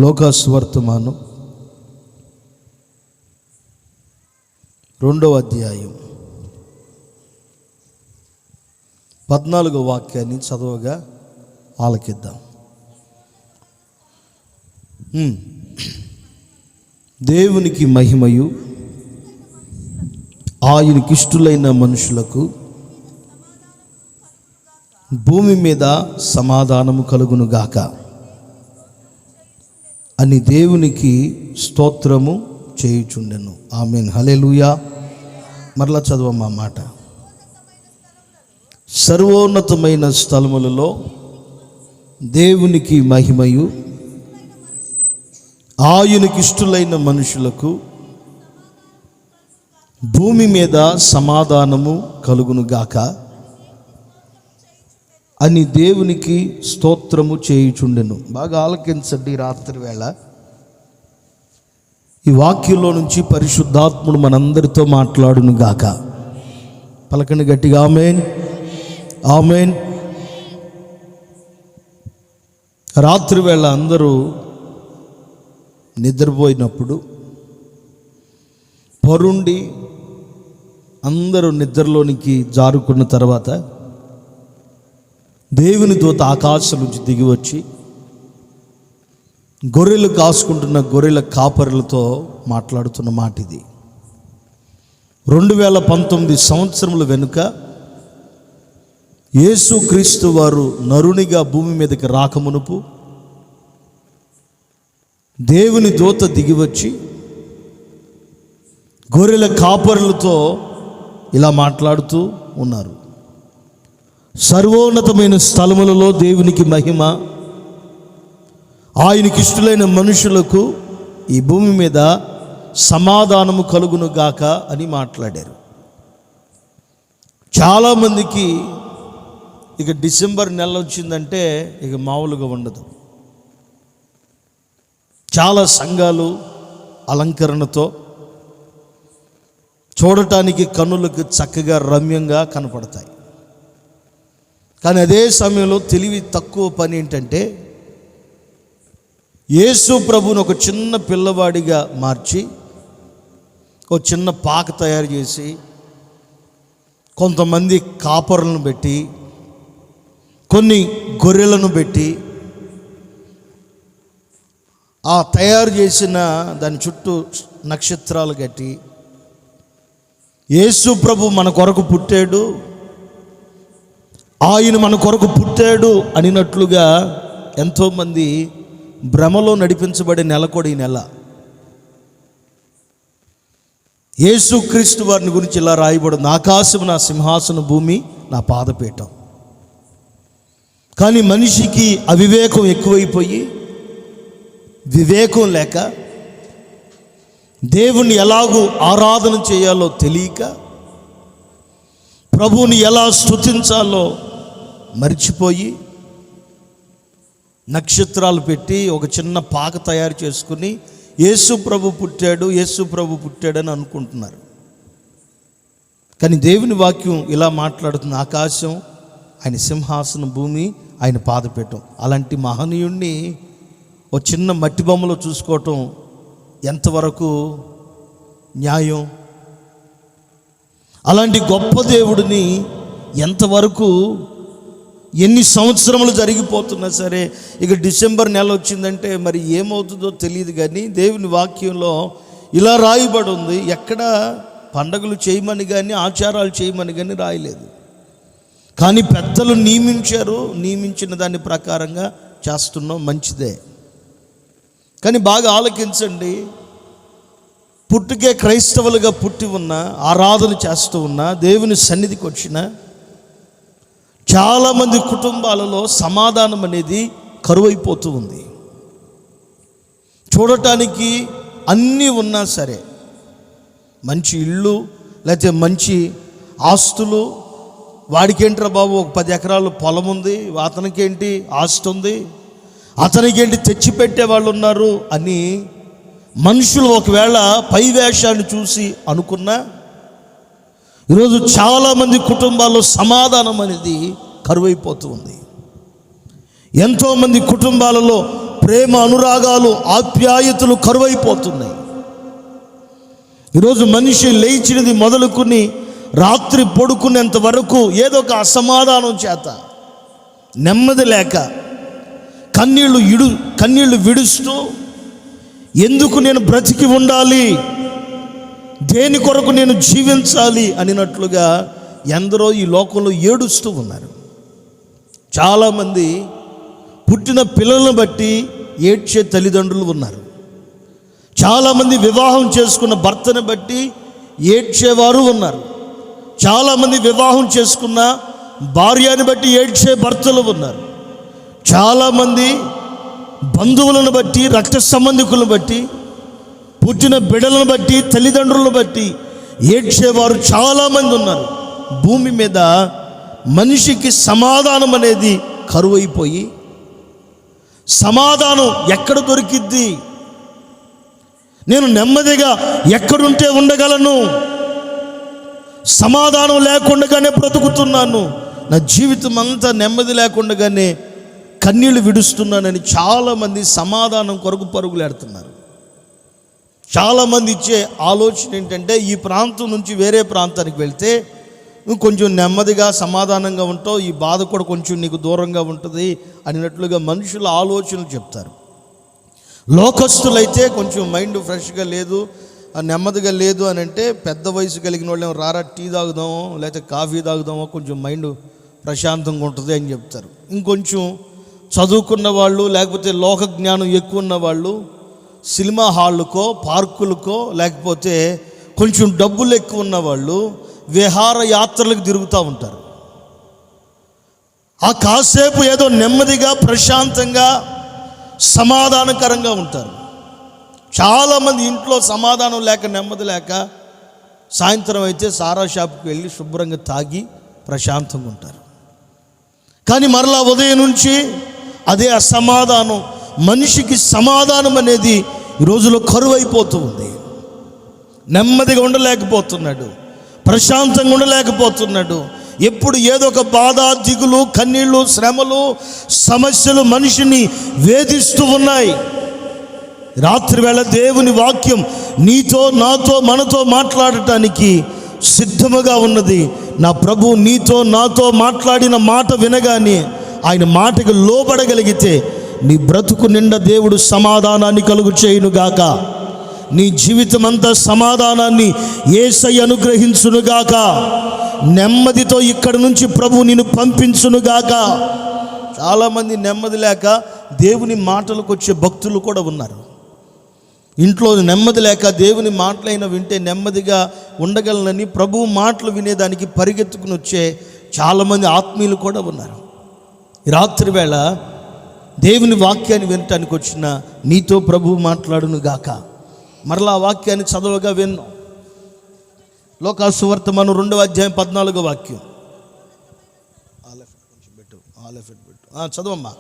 లోకాసువార్తమానం 2వ అధ్యాయం 14వ వాక్యాన్ని చదవగా ఆలకిద్దాం. దేవునికి మహిమయు ఆయనకిష్టులైన మనుషులకు భూమి మీద సమాధానము కలుగునుగాక అని దేవునికి స్తోత్రము చేయుచుండెను. ఆమేన్, హల్లెలూయా. మరలా చదవమ్మా మాట. సర్వోన్నతమైన స్థలములలో దేవునికి మహిమయు ఆయనకిష్టులైన మనుషులకు భూమి మీద సమాధానము కలుగునుగాక అని దేవునికి స్తోత్రము చేయుచుండెను. బాగా ఆలకించండి. రాత్రి వేళ ఈ వాక్యంలో నుంచి పరిశుద్ధాత్ముడు మనందరితో మాట్లాడును గాక. పలకండి గట్టిగా ఆమేన్, ఆమేన్. రాత్రి వేళ అందరూ నిద్రపోయినప్పుడు పరుండి అందరూ నిద్రలోనికి జారుకున్న తర్వాత దేవుని దూత ఆకాశం నుంచి దిగి వచ్చి గొర్రెలు కాసుకుంటున్న గొర్రెల కాపరులతో మాట్లాడుతున్న మాట ఇది. 2019 సంవత్సరముల వెనుక యేసుక్రీస్తు వారు నరునిగా భూమి మీదకి రాకమునుపు దేవుని దూత దిగివచ్చి గొర్రెల కాపరులతో ఇలా మాట్లాడుతూ ఉన్నారు. సర్వోన్నతమైన స్థలములలో దేవునికి మహిమ, ఆయనకిష్టులైన మనుషులకు ఈ భూమి మీద సమాధానము కలుగును గాక అని మాట్లాడారు. చాలామందికి ఇక డిసెంబర్ నెల వచ్చిందంటే ఇక మామూలుగా ఉండదు. చాలా సంఘాలు అలంకరణతో చూడటానికి కన్నులకు చక్కగా రమ్యంగా కనపడతాయి. కానీ అదే సమయంలో తెలివి తక్కువ పని ఏంటంటే యేసు ప్రభువును ఒక చిన్న పిల్లవాడిగా మార్చి ఒక చిన్న పాక తయారు చేసి కొంతమంది కాపరులను పెట్టి కొన్ని గొర్రెలను పెట్టి ఆ తయారు చేసిన దాని చుట్టూ నక్షత్రాలు కట్టి యేసు ప్రభు మన కొరకు పుట్టాడు, ఆయన మన కొరకు పుట్టాడు అనినట్లుగా ఎంతోమంది భ్రమలో నడిపించబడే నెల కూడా ఈ నెల. యేసుక్రీస్తు వారిని గురించి ఇలా రాయబడింది, ఆకాశం నా సింహాసన, భూమి నా పాదపీఠం. కానీ మనిషికి అవివేకం ఎక్కువైపోయి వివేకం లేక దేవుణ్ణి ఎలాగూ ఆరాధన చేయాలో తెలియక ప్రభువుని ఎలా స్తుతించాలో మర్చిపోయి నక్షత్రాలు పెట్టి ఒక చిన్న పాక తయారు చేసుకుని యేసు ప్రభు పుట్టాడు, యేసు ప్రభు పుట్టాడని అనుకుంటున్నారు. కానీ దేవుని వాక్యం ఇలా మాట్లాడుతుంది, ఆకాశం ఆయన సింహాసనం, భూమి ఆయన పాదపీఠం. అలాంటి మహనీయుణ్ణి ఒక చిన్న మట్టి బొమ్మలో చూసుకోవటం ఎంతవరకు న్యాయం? అలాంటి గొప్ప దేవుడిని ఎంతవరకు ఎన్ని సంవత్సరములు జరిగిపోతున్నా సరే ఇక డిసెంబర్ నెల వచ్చిందంటే మరి ఏమవుతుందో తెలియదు. కానీ దేవుని వాక్యంలో ఇలా రాయబడి ఉంది, ఎక్కడ పండగలు చేయమని కానీ ఆచారాలు చేయమని కానీ రాయలేదు. కానీ పెద్దలు నియమించారు, నియమించిన దాని ప్రకారంగా చేస్తున్నాం, మంచిదే. కానీ బాగా ఆలకించండి, పుట్టుకే క్రైస్తవులుగా పుట్టి ఉన్న, ఆరాధన చేస్తూ ఉన్న, దేవుని సన్నిధికి వచ్చిన చాలామంది కుటుంబాలలో సమాధానం అనేది కరువైపోతూ ఉంది. చూడటానికి అన్నీ ఉన్నా సరే, మంచి ఇళ్ళు లేకపోతే మంచి ఆస్తులు, వాడికేంట్రా బాబు ఒక 10 ఎకరాలు పొలం ఉంది, అతనికేంటి ఆస్తి ఉంది, అతనికేంటి తెచ్చిపెట్టే వాళ్ళు ఉన్నారు అని మనుషులు ఒకవేళ పై వేషాన్ని చూసి అనుకున్నా ఈరోజు చాలామంది కుటుంబాల్లో సమాధానం అనేది కరువైపోతూ ఉంది. ఎంతోమంది కుటుంబాలలో ప్రేమ అనురాగాలు ఆప్యాయతలు కరువైపోతున్నాయి. ఈరోజు మనిషి లేచినది మొదలుకొని రాత్రి పడుకునేంత వరకు ఏదో ఒక అసమాధానం చేత, నెమ్మది లేక, కన్నీళ్లు విడుస్తూ ఎందుకు నేను బ్రతికి ఉండాలి, దేని కొరకు నేను జీవించాలి అనినట్లుగా ఎందరో ఈ లోకంలో ఏడుస్తూ ఉన్నారు. చాలామంది పుట్టిన పిల్లలను బట్టి ఏడ్చే తల్లిదండ్రులు ఉన్నారు. చాలామంది వివాహం చేసుకున్న భర్తను బట్టి ఏడ్చేవారు ఉన్నారు. చాలామంది వివాహం చేసుకున్న భార్యని బట్టి ఏడ్చే భర్తలు ఉన్నారు. చాలామంది బంధువులను బట్టి, రక్త సంబంధికులను బట్టి, పుట్టిన బిడ్డలను బట్టి, తల్లిదండ్రులను బట్టి ఏడ్చేవారు చాలామంది ఉన్నారు. భూమి మీద మనిషికి సమాధానం అనేది కరువైపోయి, సమాధానం ఎక్కడ దొరికిద్ది, నేను నెమ్మదిగా ఎక్కడుంటే ఉండగలను, సమాధానం లేకుండానే బ్రతుకుతున్నాను, నా జీవితం అంతా నెమ్మది లేకుండానే కన్నీళ్లు విడుస్తున్నానని చాలామంది సమాధానం కొరకు పరుగులేడుతున్నారు. చాలామంది ఇచ్చే ఆలోచన ఏంటంటే, ఈ ప్రాంతం నుంచి వేరే ప్రాంతానికి వెళ్తే నువ్వు కొంచెం నెమ్మదిగా సమాధానంగా ఉంటావు, ఈ బాధ కూడా కొంచెం నీకు దూరంగా ఉంటుంది అన్నట్లుగా మనుషుల ఆలోచనలు చెప్తారు. లోకస్తులైతే కొంచెం మైండ్ ఫ్రెష్గా లేదు, నెమ్మదిగా లేదు అని అంటే, పెద్ద వయసు కలిగిన వాళ్ళు రారా టీ తాగుదామో లేకపోతే కాఫీ తాగుదామో కొంచెం మైండ్ ప్రశాంతంగా ఉంటుంది అని చెప్తారు. ఇంకొంచెం చదువుకున్న వాళ్ళు, లేకపోతే లోక జ్ఞానం ఎక్కువ ఉన్న వాళ్ళు సినిమా హాళ్ళకో, పార్కులకో, లేకపోతే కొంచెం డబ్బులు ఎక్కువ ఉన్నవాళ్ళు విహార యాత్రలకు తిరుగుతూ ఉంటారు. ఆ కాసేపు ఏదో నెమ్మదిగా, ప్రశాంతంగా, సమాధానకరంగా ఉంటారు. చాలామంది ఇంట్లో సమాధానం లేక, నెమ్మది లేక సాయంత్రం అయితే సారా షాప్కి వెళ్ళి శుభ్రంగా తాగి ప్రశాంతంగా ఉంటారు. కానీ మరలా ఉదయం నుంచి అదే అసమాధానం. మనిషికి సమాధానం అనేది ఈ రోజులో కరువైపోతూ ఉంది. నెమ్మదిగా ఉండలేకపోతున్నాడు, ప్రశాంతంగా ఉండలేకపోతున్నాడు. ఎప్పుడు ఏదో ఒక బాధ, దిగులు, కన్నీళ్ళు, శ్రమలు, సమస్యలు మనిషిని వేధిస్తూ ఉన్నాయి. రాత్రి వేళ దేవుని వాక్యం నీతో, నాతో, మనతో మాట్లాడటానికి సిద్ధముగా ఉన్నది. నా ప్రభు నీతో, నాతో మాట్లాడిన మాట వినగానే ఆయన మాటకు లోబడగలిగితే నీ బ్రతుకు నిండా దేవుడు సమాధానాన్ని కలుగు చేయునుగాక. నీ జీవితం అంతా సమాధానాన్ని యేసయ్య అనుగ్రహించునుగాక. నెమ్మదితో ఇక్కడి నుంచి ప్రభు నిన్ను పంపించునుగాక. చాలామంది నెమ్మది లేక దేవుని మాటలకు వచ్చే భక్తులు కూడా ఉన్నారు. ఇంట్లో నెమ్మది లేక దేవుని మాటలైనా వింటే నెమ్మదిగా ఉండగలనని ప్రభు మాటలు వినేదానికి పరిగెత్తుకుని వచ్చే చాలామంది ఆత్మీయులు కూడా ఉన్నారు. ఈ రాత్రి వేళ దేవుని వాక్యాన్ని వినటానికి వచ్చిన నీతో ప్రభు మాట్లాడును గాక. మరలా ఆ వాక్యాన్ని చదవగా విన్నాం. లోకా సువార్త 2వ అధ్యాయం 14వ వాక్యం. చదవమ్మా.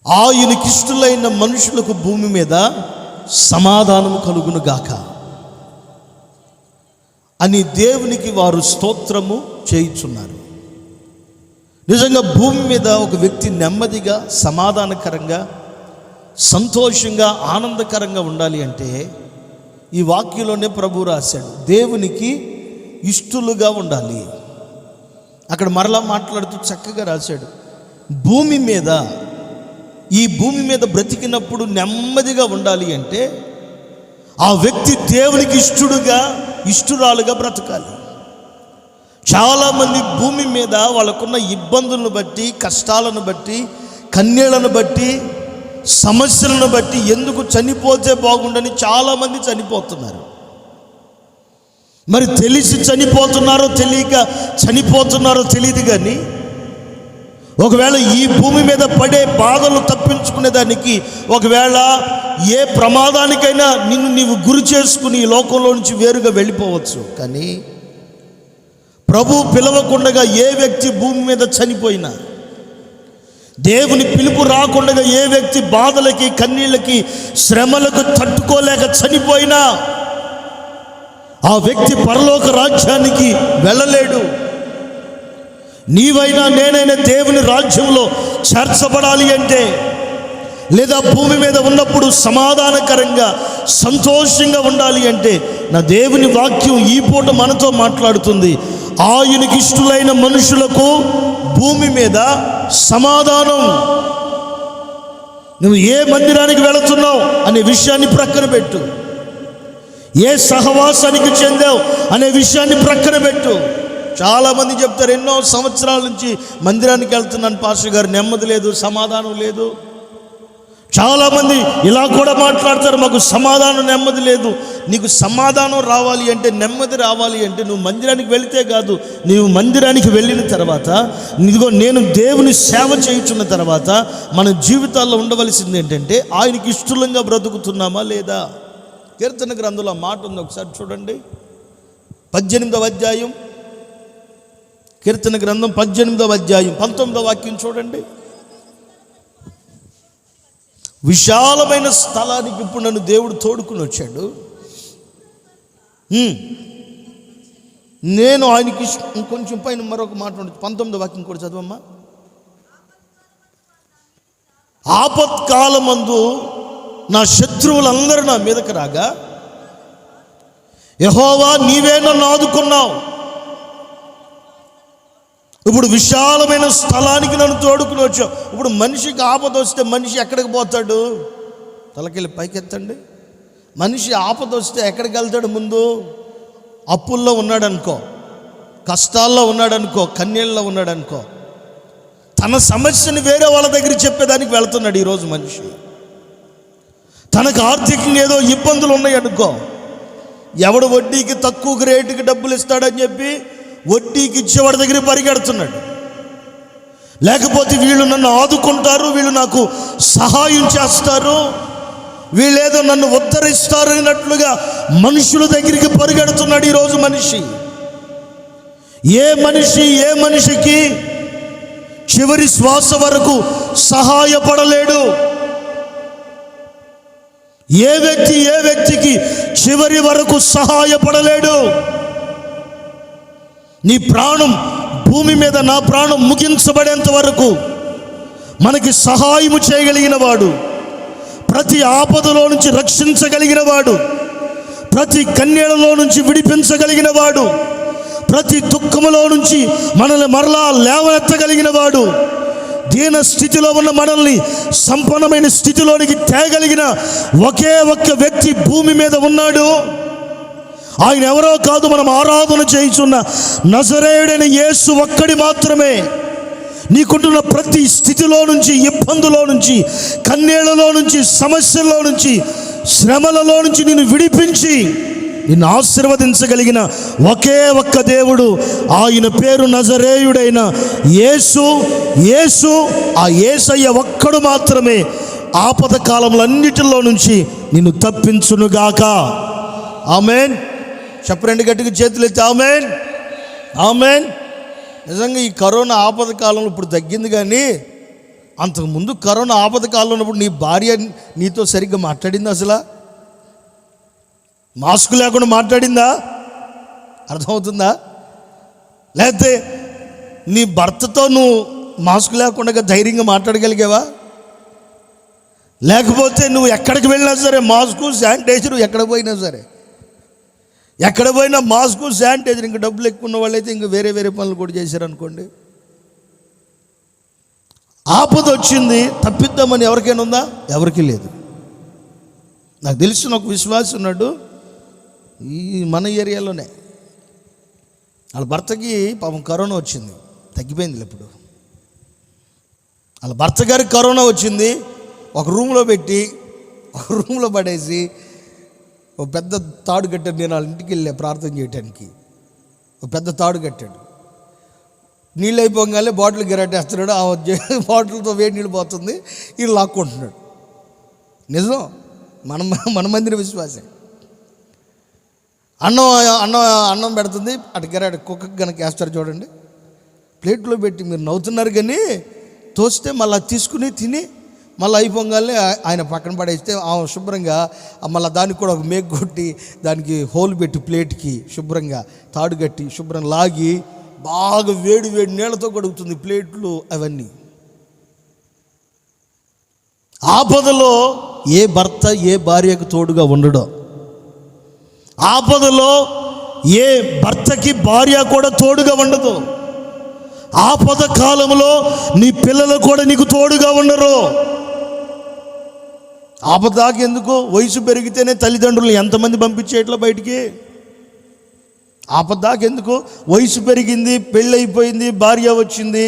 ఆయనకిష్టులైన మనుషులకు భూమి మీద సమాధానము కలుగును గాక అని దేవునికి వారు స్తోత్రము చేయుచున్నారు. నిజంగా భూమి మీద ఒక వ్యక్తి నెమ్మదిగా, సమాధానకరంగా, సంతోషంగా, ఆనందకరంగా ఉండాలి అంటే ఈ వాక్యంలోనే ప్రభు రాశాడు, దేవునికి ఇష్టలుగా ఉండాలి. అక్కడ మరలా మాట్లాడుతూ చక్కగా రాశాడు, భూమి మీద, ఈ భూమి మీద బ్రతికినప్పుడు నెమ్మదిగా ఉండాలి అంటే ఆ వ్యక్తి దేవునికి ఇష్టడుగా, ఇష్టురాలుగా బ్రతకాలి. చాలామంది భూమి మీద వాళ్ళకున్న ఇబ్బందులను బట్టి, కష్టాలను బట్టి, కన్నీళ్లను బట్టి, సమస్యలను బట్టి ఎందుకు చనిపోతే బాగుండని చాలామంది చనిపోతున్నారు. మరి తెలిసి చనిపోతున్నారో తెలియక చనిపోతున్నారో తెలియదు. కానీ ఒకవేళ ఈ భూమి మీద పడే బాధలు తప్పించుకునేదానికి, ఒకవేళ ఏ ప్రమాదానికైనా నిన్ను నీవు గురి చేసుకుని ఈ లోకంలో నుంచి వేరుగా వెళ్ళిపోవచ్చు. కానీ ప్రభు పిలవకుండగా ఏ వ్యక్తి భూమి మీద చనిపోయినా, దేవుని పిలుపు రాకుండగా ఏ వ్యక్తి బాధలకి, కన్నీళ్ళకి, శ్రమలకు తట్టుకోలేక చనిపోయినా ఆ వ్యక్తి పరలోక రాజ్యానికి వెళ్ళలేడు. నీవైనా నేనైనా దేవుని రాజ్యంలో చేర్చబడాలి అంటే, లేదా భూమి మీద ఉన్నప్పుడు సమాధానకరంగా సంతోషంగా ఉండాలి అంటే, నా దేవుని వాక్యం ఈ పూట మనతో మాట్లాడుతుంది. ఆయనకి ఇష్టలైన మనుషులకు భూమి మీద సమాధానం. నువ్వు ఏ మందిరానికి వెళుతున్నావు అనే విషయాన్ని ప్రక్కన పెట్టు, ఏ సహవాసానికి చెందావు అనే విషయాన్ని ప్రక్కన పెట్టు. చాలామంది చెప్తారు, ఎన్నో సంవత్సరాల నుంచి మందిరానికి వెళ్తున్నాను పాస్టర్ గారు, నెమ్మది లేదు, సమాధానం లేదు. చాలామంది ఇలా కూడా మాట్లాడతారు, మాకు సమాధానం నెమ్మది లేదు. నీకు సమాధానం రావాలి అంటే, నెమ్మది రావాలి అంటే నువ్వు మందిరానికి వెళితే కాదు, నీవు మందిరానికి వెళ్ళిన తర్వాత, ఇదిగో నేను దేవుని సేవ చేయుచున్న తర్వాత మన జీవితాల్లో ఉండవలసింది ఏంటంటే, ఆయనకి ఇష్టంగా బ్రతుకుతున్నామా లేదా. కీర్తన గ్రంథంలో మాట ఉంది, ఒకసారి చూడండి. 18వ అధ్యాయం, కీర్తన గ్రంథం 18వ అధ్యాయం 19వ వాక్యం చూడండి. విశాలమైన స్థలానికి ఇప్పుడు నన్ను దేవుడు తోడుకుని వచ్చాడు. నేను ఆయనకి ఇంకొంచెం పైన మరొక మాట ఉంటుంది, 19వ వాక్యం కూడా చదవమ్మా. ఆపత్కాలమందు నా శత్రువులందరూ నా మీదకి రాగా, యెహోవా నీవే నన్ను ఆదుకున్నావు. ఇప్పుడు విశాలమైన స్థలానికి నన్ను తోడుకుని వచ్చావు. ఇప్పుడు మనిషికి ఆపద వస్తే మనిషి ఎక్కడికి పోతాడు? తలకెళ్ళి పైకెత్తండి. మనిషి ఆపద వస్తే ఎక్కడికి వెళ్తాడు? ముందు అప్పుల్లో ఉన్నాడనుకో, కష్టాల్లో ఉన్నాడనుకో, కన్నీళ్ళలో ఉన్నాడనుకో, తన సమస్యని వేరే వాళ్ళ దగ్గర చెప్పేదానికి వెళ్తున్నాడు ఈరోజు మనిషి. తనకు ఆర్థికంగా ఏదో ఇబ్బందులు ఉన్నాయి అనుకో, ఎవడు వడ్డీకి తక్కువ రేటుకి డబ్బులు ఇస్తాడని చెప్పి వడ్డీకి ఇచ్చేవాడి దగ్గర పరిగెడుతున్నాడు. లేకపోతే వీళ్ళు నన్ను ఆదుకుంటారు, వీళ్ళు నాకు సహాయం చేస్తారు, వీళ్ళేదో నన్ను ఉద్ధరిస్తారు అన్నట్లుగా మనుషుల దగ్గరికి పరిగెడుతున్నాడు ఈరోజు మనిషి. ఏ మనిషికి చివరి శ్వాస వరకు సహాయపడలేడు. ఏ వ్యక్తికి చివరి వరకు సహాయపడలేడు. నీ ప్రాణం భూమి మీద, నా ప్రాణం ముగించబడేంత వరకు మనకి సహాయము చేయగలిగిన వాడు, ప్రతి ఆపదలో నుంచి రక్షించగలిగిన వాడు, ప్రతి కన్యలలో నుంచి విడిపించగలిగిన వాడు, ప్రతి దుఃఖములో నుంచి మనల్ని మరలా లేవనెత్తగలిగిన వాడు, దీన స్థితిలో ఉన్న మనల్ని సంపన్నమైన స్థితిలోనికి తేగలిగిన ఒకే ఒక్క వ్యక్తి భూమి మీద ఉన్నాడు. ఆయన ఎవరో కాదు, మనం ఆరాధన చేయుచున్న నజరేయుడైన యేసు ఒక్కడి మాత్రమే. నీకుంటున్న ప్రతి స్థితిలో నుంచి, ఇబ్బందులో నుంచి, కన్నీళ్లలో నుంచి, సమస్యల్లో నుంచి, శ్రమలలో నుంచి నిన్ను విడిపించి నిన్ను ఆశీర్వదించగలిగిన ఒకే ఒక్క దేవుడు, ఆయన పేరు నజరేయుడైన యేసు. ఆ యేసయ్య ఒక్కడు మాత్రమే ఆపద కాలములన్నిటిలో నుంచి నిన్ను తప్పించునుగాక. ఆమేన్. చెప్పండి గట్టిగా, చేతులు ఎత్తి ఆమేన్, ఆమేన్. నిజంగా ఈ కరోనా ఆపద కాలంలో ఇప్పుడు తగ్గింది, కానీ అంతకుముందు కరోనా ఆపద కాలంలో ఉన్నప్పుడు నీ భార్య నీతో సరిగ్గా మాట్లాడిందా? అసలు మాస్క్ లేకుండా మాట్లాడిందా? అర్థమవుతుందా? లేకపోతే నీ భర్తతో నువ్వు మాస్క్ లేకుండా ధైర్యంగా మాట్లాడగలిగావా? లేకపోతే నువ్వు ఎక్కడికి వెళ్ళినా సరే మాస్కు, శానిటైజర్, ఎక్కడ పోయినా మాస్కు, శానిటైజర్. ఇంకా డబ్బులు ఎక్కువ ఉన్న వాళ్ళైతే ఇంకా వేరే పనులు కూడా చేశారనుకోండి. ఆపద వచ్చింది, తప్పిద్దామని ఎవరికైనా ఉందా? ఎవరికి లేదు. నాకు తెలిసిన ఒక విశ్వాసి ఉన్నాడు ఈ మన ఏరియాలోనే. వాళ్ళ భర్తకి పాపం కరోనా వచ్చింది, తగ్గిపోయింది ఇప్పుడు. వాళ్ళ భర్త గారికి కరోనా వచ్చింది, ఒక రూమ్లో పెట్టి, ఒక రూమ్లో పడేసి, ఒక పెద్ద తాడు కట్టాడు. నేను వాళ్ళ ఇంటికి వెళ్ళా ప్రార్థన చేయడానికి. ఒక పెద్ద తాడు కట్టాడు. నీళ్ళు అయిపోగానే బాటిల్ గిరాటేస్తున్నాడు. ఆ బాటిల్తో వేడి నీళ్ళు పోతుంది, వీళ్ళు లాక్కుంటున్నాడు. నిజం, మన మందిర విశ్వాసే. అన్నం పెడుతుంది, అటు గిరాట కుక్కకి కనుక వేస్తారు చూడండి, ప్లేట్లో పెట్టి. మీరు నవ్వుతున్నారు కానీ తోస్తే మళ్ళీ తీసుకుని తిని మళ్ళీ అయిపోగానే ఆయన పక్కన పడేస్తే శుభ్రంగా మళ్ళీ దానికి కూడా ఒక మేకు కొట్టి దానికి హోల్ పెట్టి ప్లేట్కి శుభ్రంగా తాడు కట్టి శుభ్రం లాగి బాగా వేడి వేడి నీళ్ళతో కడుగుతుంది ప్లేట్లు అవన్నీ. ఆపదలో ఏ భర్త ఏ భార్యకు తోడుగా ఉండడో, ఆపదలో ఏ భర్తకి భార్య కూడా తోడుగా ఉండదు. ఆపద కాలంలో నీ పిల్లలు కూడా నీకు తోడుగా ఉండరు. ఆపద దాకా ఎందుకు? వయసు పెరిగితేనే తల్లిదండ్రులు ఎంతమంది పంపించేట్లా బయటికి? ఆపద దాకా ఎందుకు? వయసు పెరిగింది, పెళ్ళైపోయింది, భార్య వచ్చింది,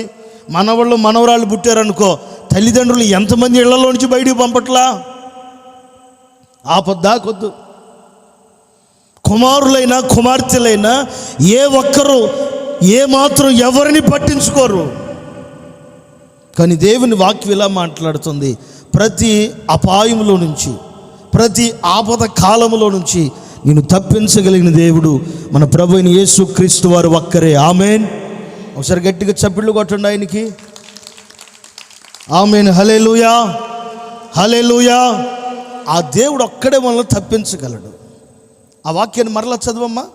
మనవాళ్ళు మనవరాళ్ళు పుట్టారనుకో, తల్లిదండ్రులు ఎంతమంది ఇళ్లలో నుంచి బయటికి పంపట్లా? ఆపద దాకొద్దు. కుమారులైనా కుమార్తెలైనా ఏ ఒక్కరు ఏ మాత్రం ఎవరిని పట్టించుకోరు. కానీ దేవుని వాక్యం ఇలా మాట్లాడుతుంది, ప్రతి అపాయంలో నుంచి, ప్రతి ఆపద కాలంలో నుంచి నేను తప్పించగలిగిన దేవుడు మన ప్రభు అయిన యేసుక్రీస్తు వారు ఒక్కరే. ఆమేన్. ఒకసారి గట్టిగా చప్పట్లు కొట్టండి ఆయనకి. ఆమేన్. హల్లెలూయా, హల్లెలూయా. ఆ దేవుడు ఒక్కడే మనల్ని తప్పించగలడు. ఆ వాక్యాన్ని మరలా చదవమ్మా.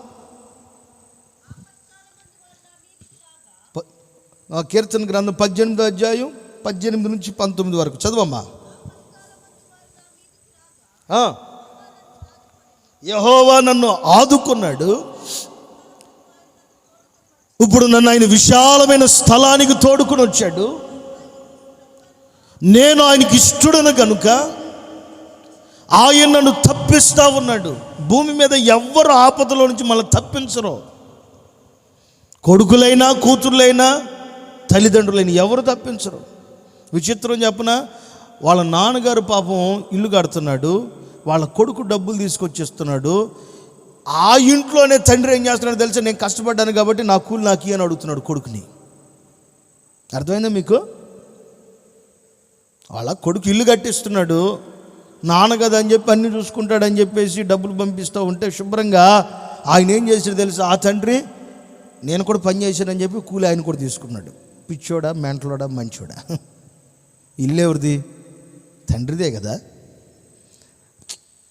కీర్తన గ్రంథం 18వ అధ్యాయం 18 నుంచి 19 వరకు చదవమ్మా. యెహోవా నన్ను ఆదుకున్నాడు, ఇప్పుడు నన్ను ఆయన విశాలమైన స్థలానికి తోడుకుని వచ్చాడు. నేను ఆయనకి ఇష్టడను కనుక ఆయన నన్ను తప్పిస్తూ ఉన్నాడు. భూమి మీద ఎవ్వరు ఆపదలో నుంచి మళ్ళీ తప్పించరు. కొడుకులైనా కూతుర్లైనా తల్లిదండ్రులైనా ఎవరు తప్పించరు. విచిత్రం చెప్పన, వాళ్ళ నాన్నగారు పాపం ఇల్లు కడుతున్నాడు, వాళ్ళ కొడుకు డబ్బులు తీసుకొచ్చేస్తున్నాడు. ఆ ఇంట్లోనే తండ్రి ఏం చేస్తున్నాడు తెలుసా? నేను కష్టపడ్డాను కాబట్టి నా కూలి నాకు ఇయ్యని అడుగుతున్నాడు కొడుకుని. అర్థమైందా మీకు? వాళ్ళ కొడుకు ఇల్లు కట్టిస్తున్నాడు, నాన్న కదా అని చెప్పి అన్నీ చూసుకుంటాడని చెప్పేసి డబ్బులు పంపిస్తూ ఉంటే శుభ్రంగా ఆయన ఏం చేశాడు తెలుసా? ఆ తండ్రి నేను కూడా పని చేశానని చెప్పి కూలి ఆయన కూడా తీసుకున్నాడు. పిచ్చోడా, మెంటలోడా, మంచోడా? ఇల్లు ఎవరిది? తండ్రిదే కదా.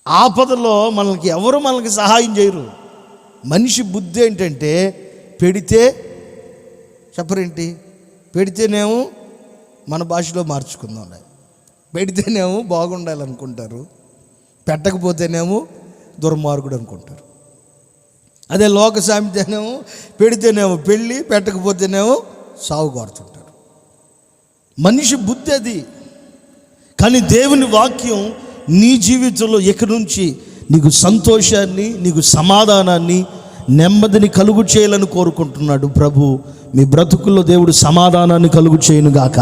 ఆపదలో మనకి ఎవరు మనకి సహాయం చేయరు. మనిషి బుద్ధి ఏంటంటే పెడితే చెప్పరేంటి, పెడితేనేమో మన భాషలో మార్చుకుందాం, పెడితేనేమో బాగుండాలనుకుంటారు, పెట్టకపోతేనేమో దుర్మార్గుడు అనుకుంటారు. అదే లోక సామెతేనేమో పెడితేనేమో పెళ్ళి, పెట్టకపోతేనేమో సాగు కోరుతుంటారు. మనిషి బుద్ధి అది. కానీ దేవుని వాక్యం నీ జీవితంలో ఇక నుంచి నీకు సంతోషాన్ని, నీకు సమాధానాన్ని, నెమ్మదిని కలుగు చేయాలని కోరుకుంటున్నాడు ప్రభు. మీ బ్రతుకుల్లో దేవుడు సమాధానాన్ని కలుగు చేయునుగాక,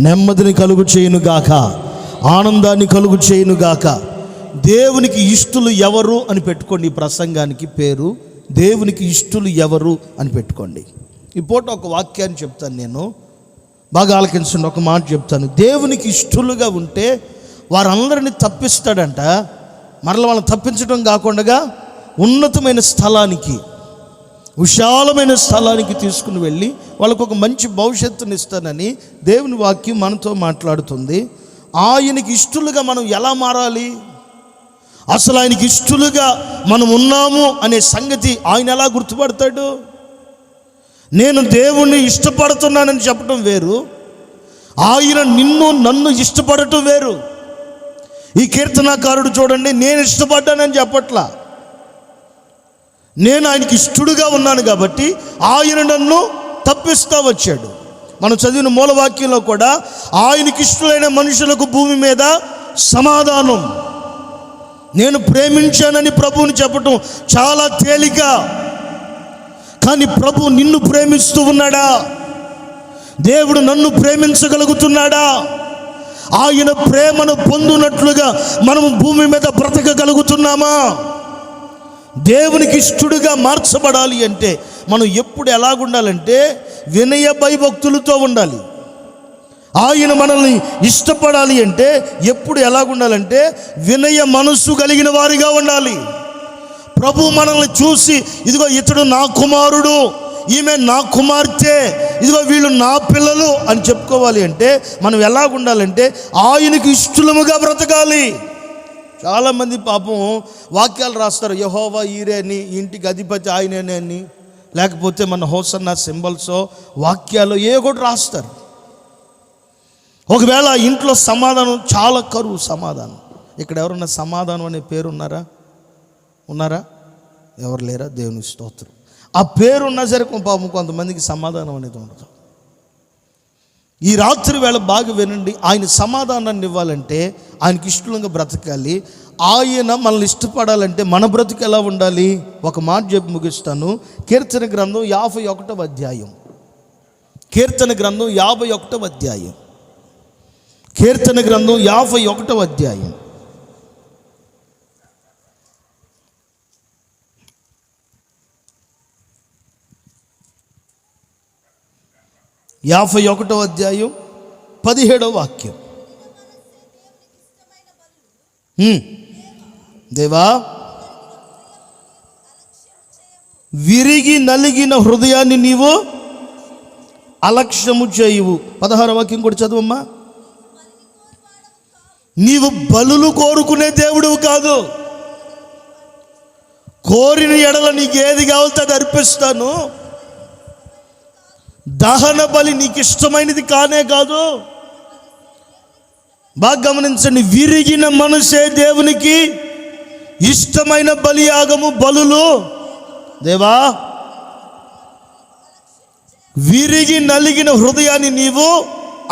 నెమ్మదిని కలుగు చేయునుగాక, ఆనందాన్ని కలుగు చేయునుగాక. దేవునికి ఇష్టలు ఎవరు అని పెట్టుకోండి. ఈ ప్రసంగానికి పేరు దేవునికి ఇష్టలు ఎవరు అని పెట్టుకోండి. ఈ పూట ఒక వాక్యాన్ని చెప్తాను, నేను బాగా ఆలకించండి. ఒక మాట చెప్తాను. దేవునికి ఇష్టలుగా ఉంటే వారందరినీ తప్పిస్తాడంట. మరలా వాళ్ళని తప్పించడం కాకుండా ఉన్నతమైన స్థలానికి, విశాలమైన స్థలానికి తీసుకుని వెళ్ళి వాళ్ళకు ఒక మంచి భవిష్యత్తుని ఇస్తానని దేవుని వాక్యం మనతో మాట్లాడుతుంది. ఆయనకి ఇష్టలుగా మనం ఎలా మారాలి, అసలు ఆయనకి ఇష్టలుగా మనం ఉన్నాము అనే సంగతి ఆయన ఎలా గుర్తుపడతాడు? నేను దేవుణ్ణి ఇష్టపడుతున్నానని చెప్పడం వేరు, ఆయన నిన్ను నన్ను ఇష్టపడటం వేరు. ఈ కీర్తనాకారుడు చూడండి, నేను ఇష్టపడ్డానని చెప్పట్లా, నేను ఆయనకి ఇష్టడుగా ఉన్నాను కాబట్టి ఆయన నన్ను తప్పిస్తూ వచ్చాడు. మనం చదివిన మూలవాక్యంలో కూడా ఆయనకి ఇష్టలైన మనుషులకు భూమి మీద సమాధానం. నేను ప్రేమించానని ప్రభువుని చెప్పటం చాలా తేలిక, కానీ ప్రభు నిన్ను ప్రేమిస్తూ ఉన్నాడా? దేవుడు నన్ను ప్రేమించగలుగుతున్నాడా? ఆయన ప్రేమను పొందునట్లుగా మనము భూమి మీద బ్రతకగలుగుతున్నామా? దేవునికి ఇష్టడుగా మార్చబడాలి అంటే మనం ఎప్పుడు ఎలాగుండాలంటే వినయ భయభక్తులతో ఉండాలి. ఆయన మనల్ని ఇష్టపడాలి అంటే ఎప్పుడు ఎలాగుండాలంటే వినయ మనస్సు కలిగిన వారిగా ఉండాలి. ప్రభు మనల్ని చూసి ఇదిగో ఇతడు నా కుమారుడు, ఈమె నా కుమార్తె, ఇదిగో వీళ్ళు నా పిల్లలు అని చెప్పుకోవాలి అంటే మనం ఎలాగుండాలంటే ఆయనకి ఇష్టలుగా బ్రతకాలి. చాలామంది పాపం వాక్యాలు రాస్తారు, యెహోవా ఈరే అని, ఇంటికి అధిపతి ఆయననే అని, లేకపోతే మన హోసన్న సింబల్సో వాక్యాలు ఏ కూడా రాస్తారు. ఒకవేళ ఇంట్లో సమాధానం చాలా కరువు సమాధానం. ఇక్కడ ఎవరన్నా సమాధానం అనే పేరు ఉన్నారా? ఎవరు లేరా? దేవుని స్తోత్రం. ఆ పేరు ఉన్నా సరే పాపం కొంతమందికి సమాధానం అనేది ఉండదు. ఈ రాత్రి వేళ బాగా వినండి. ఆయన సమాధానాన్ని ఇవ్వాలంటే ఆయనకి ఇష్టంగా బ్రతకాలి. ఆయన మనల్ని ఇష్టపడాలంటే మన బ్రతుకు ఎలా ఉండాలి? ఒక మాట చెప్పి ముగిస్తాను. కీర్తన గ్రంథం 51వ అధ్యాయం. కీర్తన గ్రంథం 51వ అధ్యాయం. కీర్తన గ్రంథం 51వ అధ్యాయం. యాభై 51వ అధ్యాయం 17వ వాక్యం. దేవా, విరిగి నలిగిన హృదయాన్ని నీవు అలక్ష్యము చేయువు. 16వ వాక్యం కూడా చదువమ్మా. నీవు బలులు కోరుకునే దేవుడు కాదు. కోరిన ఎడల నీకు ఏది కావాలో అది అర్పిస్తాను. దహన బలి నీకు ఇష్టమైనది కానే కాదు. బాగా గమనించండి. విరిగిన మనసే దేవునికి ఇష్టమైన బలియాగము, బలులు. దేవా, విరిగి నలిగిన హృదయాన్ని నీవు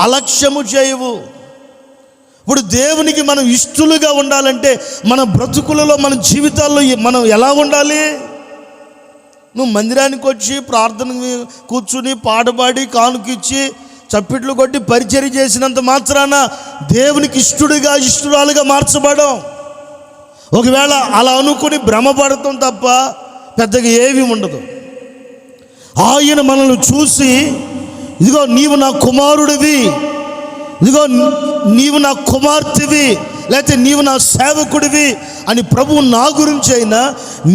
అలక్ష్యము చేయవు. ఇప్పుడు దేవునికి మనం ఇష్టలుగా ఉండాలంటే మన బ్రతుకులలో, మన జీవితాల్లో మనం ఎలా ఉండాలి? నువ్వు మందిరానికి వచ్చి ప్రార్థన కూర్చుని పాటపాడి కానుకిచ్చి చప్పిట్లు కొట్టి పరిచర్య చేసినంత మాత్రాన దేవునికి ఇష్టడుగా ఇష్టరాలుగా మార్చబడం. ఒకవేళ అలా అనుకుని భ్రమపడతాం తప్ప పెద్దగా ఏమీ ఉండదు. ఆయన మనల్ని చూసి, ఇదిగో నీవు నా కుమారుడివి, ఇదిగో నీవు నా కుమార్తెవి, లేకపోతే నీవు నా సేవకుడివి అని ప్రభువు నా గురించి అయినా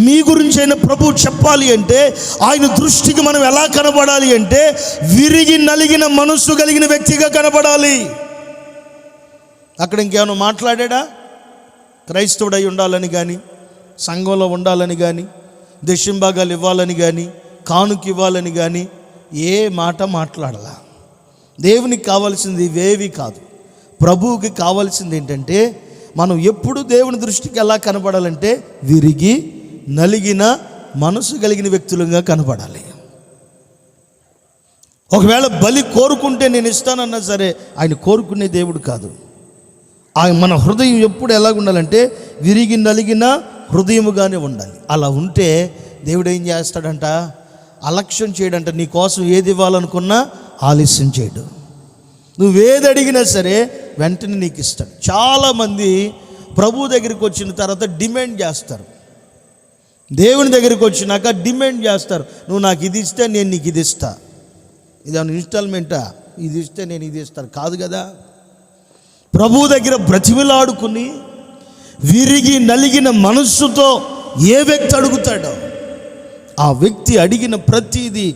మీ గురించి అయినా ప్రభువు చెప్పాలి అంటే ఆయన దృష్టికి మనం ఎలా కనబడాలి అంటే విరిగి నలిగిన మనస్సు కలిగిన వ్యక్తిగా కనబడాలి. అక్కడ ఇంకేమైనా మాట్లాడా? క్రైస్తవుడై ఉండాలని కానీ, సంఘంలో ఉండాలని కానీ, దశంభాగాలు ఇవ్వాలని కానీ, కానుక ఇవ్వాలని కానీ ఏ మాట మాట్లాడాల. దేవునికి కావాల్సింది ఇవేవి కాదు. ప్రభువుకి కావాల్సింది ఏంటంటే మనం ఎప్పుడు దేవుని దృష్టికి ఎలా కనబడాలంటే విరిగి నలిగిన మనసు కలిగిన వ్యక్తులుగా కనబడాలి. ఒకవేళ బలి కోరుకుంటే నేను ఇస్తానన్నా సరే ఆయన కోరుకునే దేవుడు కాదు. ఆయన మన హృదయం ఎప్పుడు ఎలా ఉండాలంటే విరిగి నలిగిన హృదయముగానే ఉండాలి. అలా ఉంటే దేవుడు ఏం చేస్తాడంట? అలక్ష్యం చేయడంట. నీ కోసం ఏది ఇవ్వాలనుకున్నా ఆలస్యం చేయడు. నువ్వేది అడిగినా సరే వెంటనే నీకు ఇస్తాడు. చాలామంది ప్రభు దగ్గరికి వచ్చిన తర్వాత డిమాండ్ చేస్తారు. దేవుని దగ్గరికి వచ్చినాక డిమాండ్ చేస్తారు. నువ్వు నాకు ఇది ఇస్తే నేను నీకు ఇది ఇస్తా. ఇది ఇన్స్టాల్మెంటా? ఇది ఇస్తే నేను ఇది ఇస్తాను కాదు కదా. ప్రభు దగ్గర బ్రతిమిలాడుకుని విరిగి నలిగిన మనస్సుతో ఏ వ్యక్తి అడుగుతాడో ఆ వ్యక్తి అడిగిన ప్రతిదీ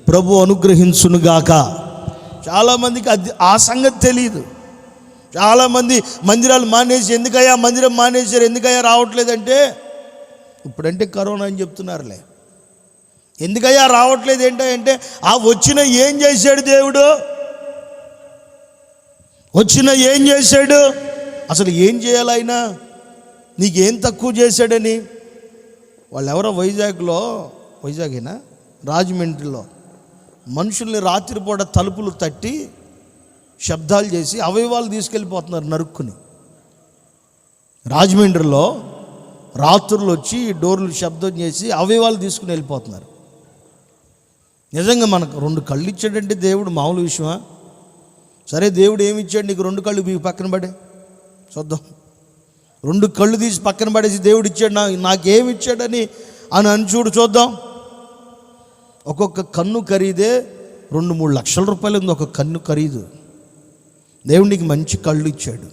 ప్రభు అనుగ్రహించునుగాక. చాలామందికి అది ఆ సంగతి తెలియదు. చాలామంది మందిరాలు మానేసి, ఎందుకయ్యా మందిరం మానేశారు, ఎందుకయ్యా రావట్లేదంటే, ఇప్పుడంటే కరోనా అని చెప్తున్నారులే. ఎందుకయ్యా రావట్లేదు ఏంటంటే, ఆ వచ్చిన ఏం చేశాడు దేవుడు? వచ్చిన ఏం చేశాడు? అసలు ఏం చేయాలి ఆయన? నీకేం తక్కువ చేశాడని? వాళ్ళు ఎవరో వైజాగేనా రాజమండ్రిలో మనుషుల్ని రాత్రిపూట తలుపులు తట్టి శబ్దాలు చేసి అవయవాలు తీసుకెళ్ళిపోతున్నారు నరుక్కుని. రాజమండ్రిలో రాత్రులు వచ్చి డోర్లు శబ్దం చేసి అవయవాలు తీసుకుని వెళ్ళిపోతున్నారు. నిజంగా మనకు 2 కళ్ళు ఇచ్చాడంటే దేవుడు మామూలు విషయమా? సరే, దేవుడు ఏమి ఇచ్చాడు నీకు? 2 కళ్ళు మీకు పక్కన పడే చూద్దాం. 2 కళ్ళు తీసి పక్కన పడేసి దేవుడు ఇచ్చాడు నాకేమి ఇచ్చాడని అని చూడు చూద్దాం. ఒక్కొక్క కన్ను ఖరీదే 2-3 లక్షల రూపాయలు ఉంది. ఒక కన్ను ఖరీదు. దేవుడు నీకు మంచి కళ్ళు ఇచ్చాడు.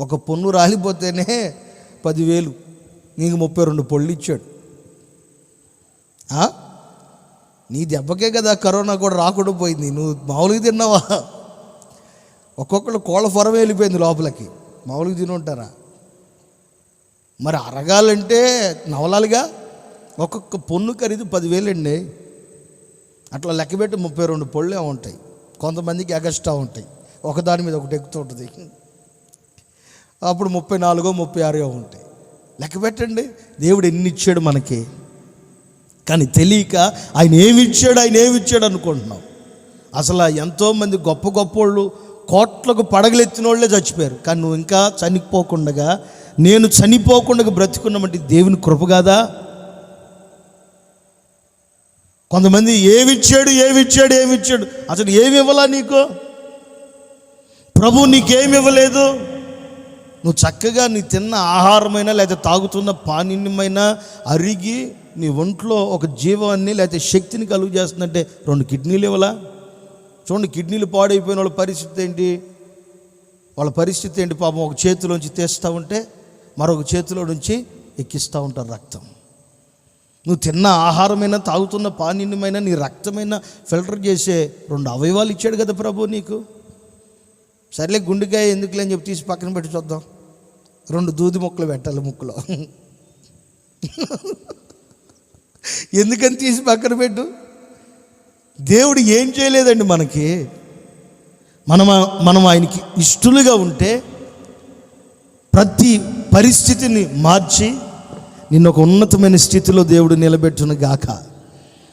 ఒక పొన్ను రాలిపోతేనే 10,000, నీకు 32 పళ్ళు ఇచ్చాడు. నీ దెబ్బకే కదా కరోనా కూడా రాకుండా పోయింది. నువ్వు మామూలుగా తిన్నావా? ఒక్కొక్కరు కోళ్ళ ఫొరం వెళ్ళిపోయింది లోపలికి. మామూలుగా తిని ఉంటారా? మరి అరగాలంటే నవలాలుగా. ఒక్కొక్క పొన్ను ఖరీదు 10,000 అండి. అట్లా లెక్కబెట్టి 32 పళ్ళే ఉంటాయి. కొంతమందికి ఎగస్ట్రా ఉంటాయి, ఒకదాని మీద ఒకటి ఎక్కుతూ ఉంటుంది. అప్పుడు 34 36 ఉంటాయి. లెక్క పెట్టండి, దేవుడు ఎన్ని ఇచ్చాడు మనకి. కానీ తెలియక ఆయన ఏమి ఇచ్చాడు అనుకుంటున్నాం. అసలు ఎంతోమంది గొప్ప వాళ్ళు కోట్లకు పడగలెత్తిన వాళ్ళే చచ్చిపోయారు. కానీ నువ్వు ఇంకా చనిపోకుండా, నేను చనిపోకుండా బ్రతికున్నామంటే దేవుని కృప కాదా? కొంతమంది ఏమిచ్చాడు అసలు ఏమి ఇవ్వాలా నీకు? ప్రభు నీకేమి ఇవ్వలేదు. నువ్వు చక్కగా నీ తిన్న ఆహారమైనా లేకపోతే తాగుతున్న పానీయమైనా అరిగి నీ ఒంట్లో ఒక జీవాన్ని లేకపోతే శక్తిని కలుగు చేస్తుందంటే 2 కిడ్నీలు ఇవ్వాలా? చూడండి, కిడ్నీలు పాడైపోయిన వాళ్ళ పరిస్థితి ఏంటి? పాపం ఒక చేతిలోంచి తీస్తూ ఉంటే మరొక చేతిలో నుంచి ఎక్కిస్తూ ఉంటారు రక్తం. నువ్వు తిన్న ఆహారమైనా తాగుతున్న పానీయమైనా నీ రక్తమైనా ఫిల్టర్ చేసే 2 అవయవాలు ఇచ్చాడు కదా ప్రభు నీకు. సర్లే, గుండెకాయ ఎందుకులే అని చెప్పి తీసి పక్కన పెట్టి చూద్దాం. 2 దూది మొక్కలు పెట్టాలి ముక్కులో. ఎందుకని తీసి పక్కన పెట్టు? దేవుడు ఏం చేయలేదండి మనకి. మనం ఆయనకి ఇష్టలుగా ఉంటే ప్రతి పరిస్థితిని మార్చి నిన్ను ఒక ఉన్నతమైన స్థితిలో దేవుడు నిలబెట్టును గాక.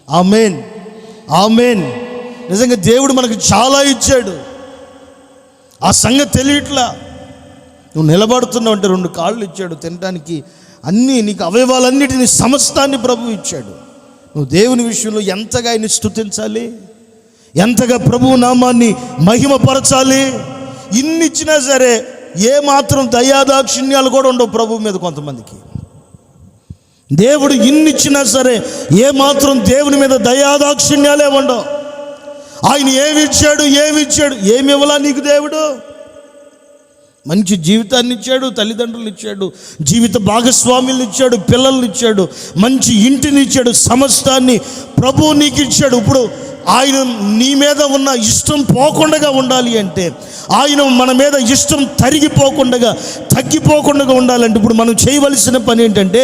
ఆమేన్, ఆమేన్. నిజంగా దేవుడు మనకు చాలా ఇచ్చాడు, ఆ సంగతి తెలియట్లా. నువ్వు నిలబడుతున్నావు అంటే 2 కాళ్ళు ఇచ్చాడు తినడానికి, అన్నీ నీకు అవయవాలన్నిటినీ సమస్తాన్ని ప్రభు ఇచ్చాడు. నువ్వు దేవుని విషయంలో ఎంతగా ఆయన్ని స్తుతించాలి, ఎంతగా ప్రభువు నామాన్ని మహిమపరచాలి. ఇన్ని ఇచ్చినా సరే ఏ మాత్రం దయాదాక్షిణ్యాలు కూడా ఉండవు ప్రభు మీద. కొంతమందికి దేవుడు ఇన్నిచ్చినా సరే ఏ మాత్రం దేవుని మీద దయాదాక్షిణ్యాలే ఉండవు. ఆయన ఏమి ఇచ్చాడు, ఏమి ఇవ్వాలా నీకు దేవుడు? మంచి జీవితాన్ని ఇచ్చాడు, తల్లిదండ్రులు ఇచ్చాడు, జీవిత భాగస్వాములను ఇచ్చాడు, పిల్లల్ని ఇచ్చాడు, మంచి ఇంటిని ఇచ్చాడు, సమస్తాన్ని ప్రభువు నీకు ఇచ్చాడు. ఇప్పుడు ఆయన నీ మీద ఉన్న ఇష్టం పోకుండా ఉండాలి అంటే, ఆయన మన మీద ఇష్టం తగ్గిపోకుండా ఉండాలంటే ఇప్పుడు మనం చేయవలసిన పని ఏంటంటే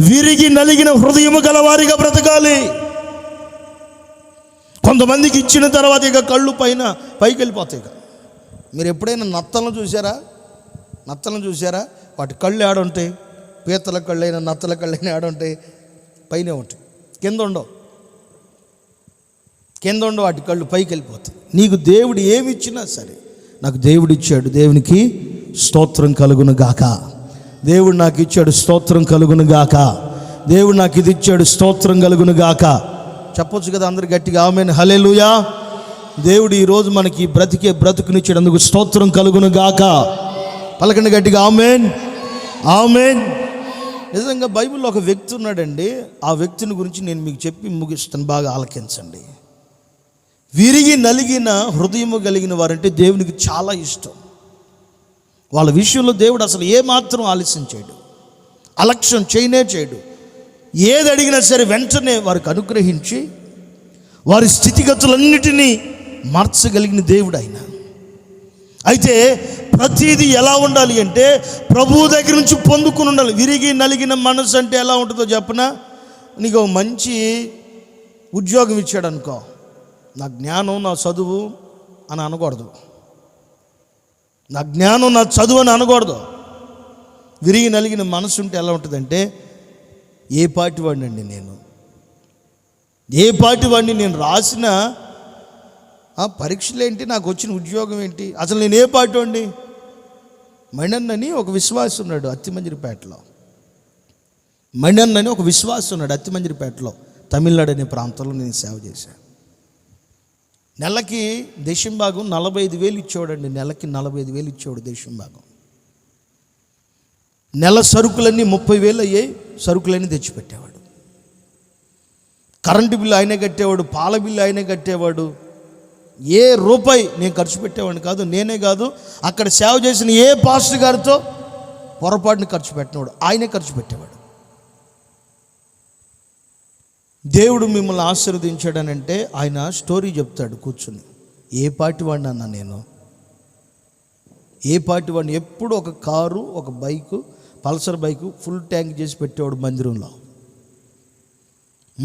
విరిగి నలిగిన హృదయము గలవారిగా బ్రతకాలి. కొంతమందికి ఇచ్చిన తర్వాత ఇక కళ్ళు పైకి వెళ్ళిపోతాయి. మీరు ఎప్పుడైనా నత్తలను చూసారా? వాటి కళ్ళు ఆడుంటాయి, పీతల కళ్ళైనా నత్తల కళ్ళైనా ఆడుంటాయి, పైనే ఉంటాయి, కింద ఉండవు. వాటి కళ్ళు పైకి వెళ్ళిపోతాయి. నీకు దేవుడు ఏమి ఇచ్చినా సరే, నాకు దేవుడు ఇచ్చాడు, దేవునికి స్తోత్రం కలుగును గాక. దేవుడు నాకు ఇచ్చాడు, స్తోత్రం కలుగును గాక. దేవుడు నాకు ఇది ఇచ్చాడు, స్తోత్రం కలుగును గాక. చెప్పొచ్చు కదా అందరు గట్టిగా ఆమేన్, హల్లెలూయా. దేవుడు ఈరోజు మనకి బ్రతుకునిచ్చాడు, అందుకు స్తోత్రం కలుగును గాక. పలకండి గట్టిగా ఆమేన్, ఆమేన్. నిజంగా బైబిల్లో ఒక వ్యక్తి ఉన్నాడండి. ఆ వ్యక్తిని గురించి నేను మీకు చెప్పి ముగిస్తాను, బాగా ఆలకించండి. విరిగి నలిగిన హృదయము కలిగిన వారంటే దేవునికి చాలా ఇష్టం. వాళ్ళ విషయంలో దేవుడు అసలు ఏమాత్రం ఆలస్యం చేయడు, అలక్ష్యం చేయడు. ఏది అడిగినా సరే వెంటనే వారికి అనుగ్రహించి వారి స్థితిగతులన్నిటినీ మార్చగలిగిన దేవుడు ఆయన. అయితే ప్రతిదీ ఎలా ఉండాలి అంటే ప్రభువు దగ్గర నుంచి పొందుకుని ఉండాలి. విరిగి నలిగిన మనసు అంటే ఎలా ఉంటుందో చెప్పనా? నీకు మంచి ఉద్యోగం ఇచ్చాడు అనుకో, నా జ్ఞానం నా చదువు అని అనకూడదు, నా జ్ఞానం నా చదువు అని అనకూడదు. విరిగి నలిగిన మనసు ఉంటే ఎలా ఉంటుందంటే, ఏ పార్టీ వాడినండి నేను రాసిన పరీక్షలు ఏంటి, నాకు వచ్చిన ఉద్యోగం ఏంటి, అసలు నేను ఏ పార్టీ వాడిని? మణన్నని ఒక విశ్వాసం ఉన్నాడు అత్తిమంజరిపేటలో, తమిళనాడు అనే ప్రాంతంలో నేను సేవ చేశాను. నెలకి దేశంభాగం 45,000 ఇచ్చేవాడండి. నెలకి 45,000 ఇచ్చేవాడు దేశంభాగం. నెల సరుకులన్నీ 30,000 అయ్యాయి. సరుకులన్నీ తెచ్చిపెట్టేవాడు. కరెంటు బిల్లు ఆయనే కట్టేవాడు, పాల బిల్లు ఆయనే కట్టేవాడు. ఏ రూపాయి నేను ఖర్చు పెట్టేవాడిని కాదు, నేనే కాదు, అక్కడ సేవ చేసిన ఏ పాస్టర్ గారితో పొరపాటుని ఖర్చు పెట్టినవాడు, ఆయనే ఖర్చు పెట్టేవాడు. దేవుడు మిమ్మల్ని ఆశీర్వదించాడనంటే ఆయన స్టోరీ చెప్తాడు కూర్చుని. ఏ పార్టీ వాడిని అన్నా నేను, ఎప్పుడు ఒక కారు, ఒక bike, Pulsar bike full tank చేసి పెట్టేవాడు మందిరంలో.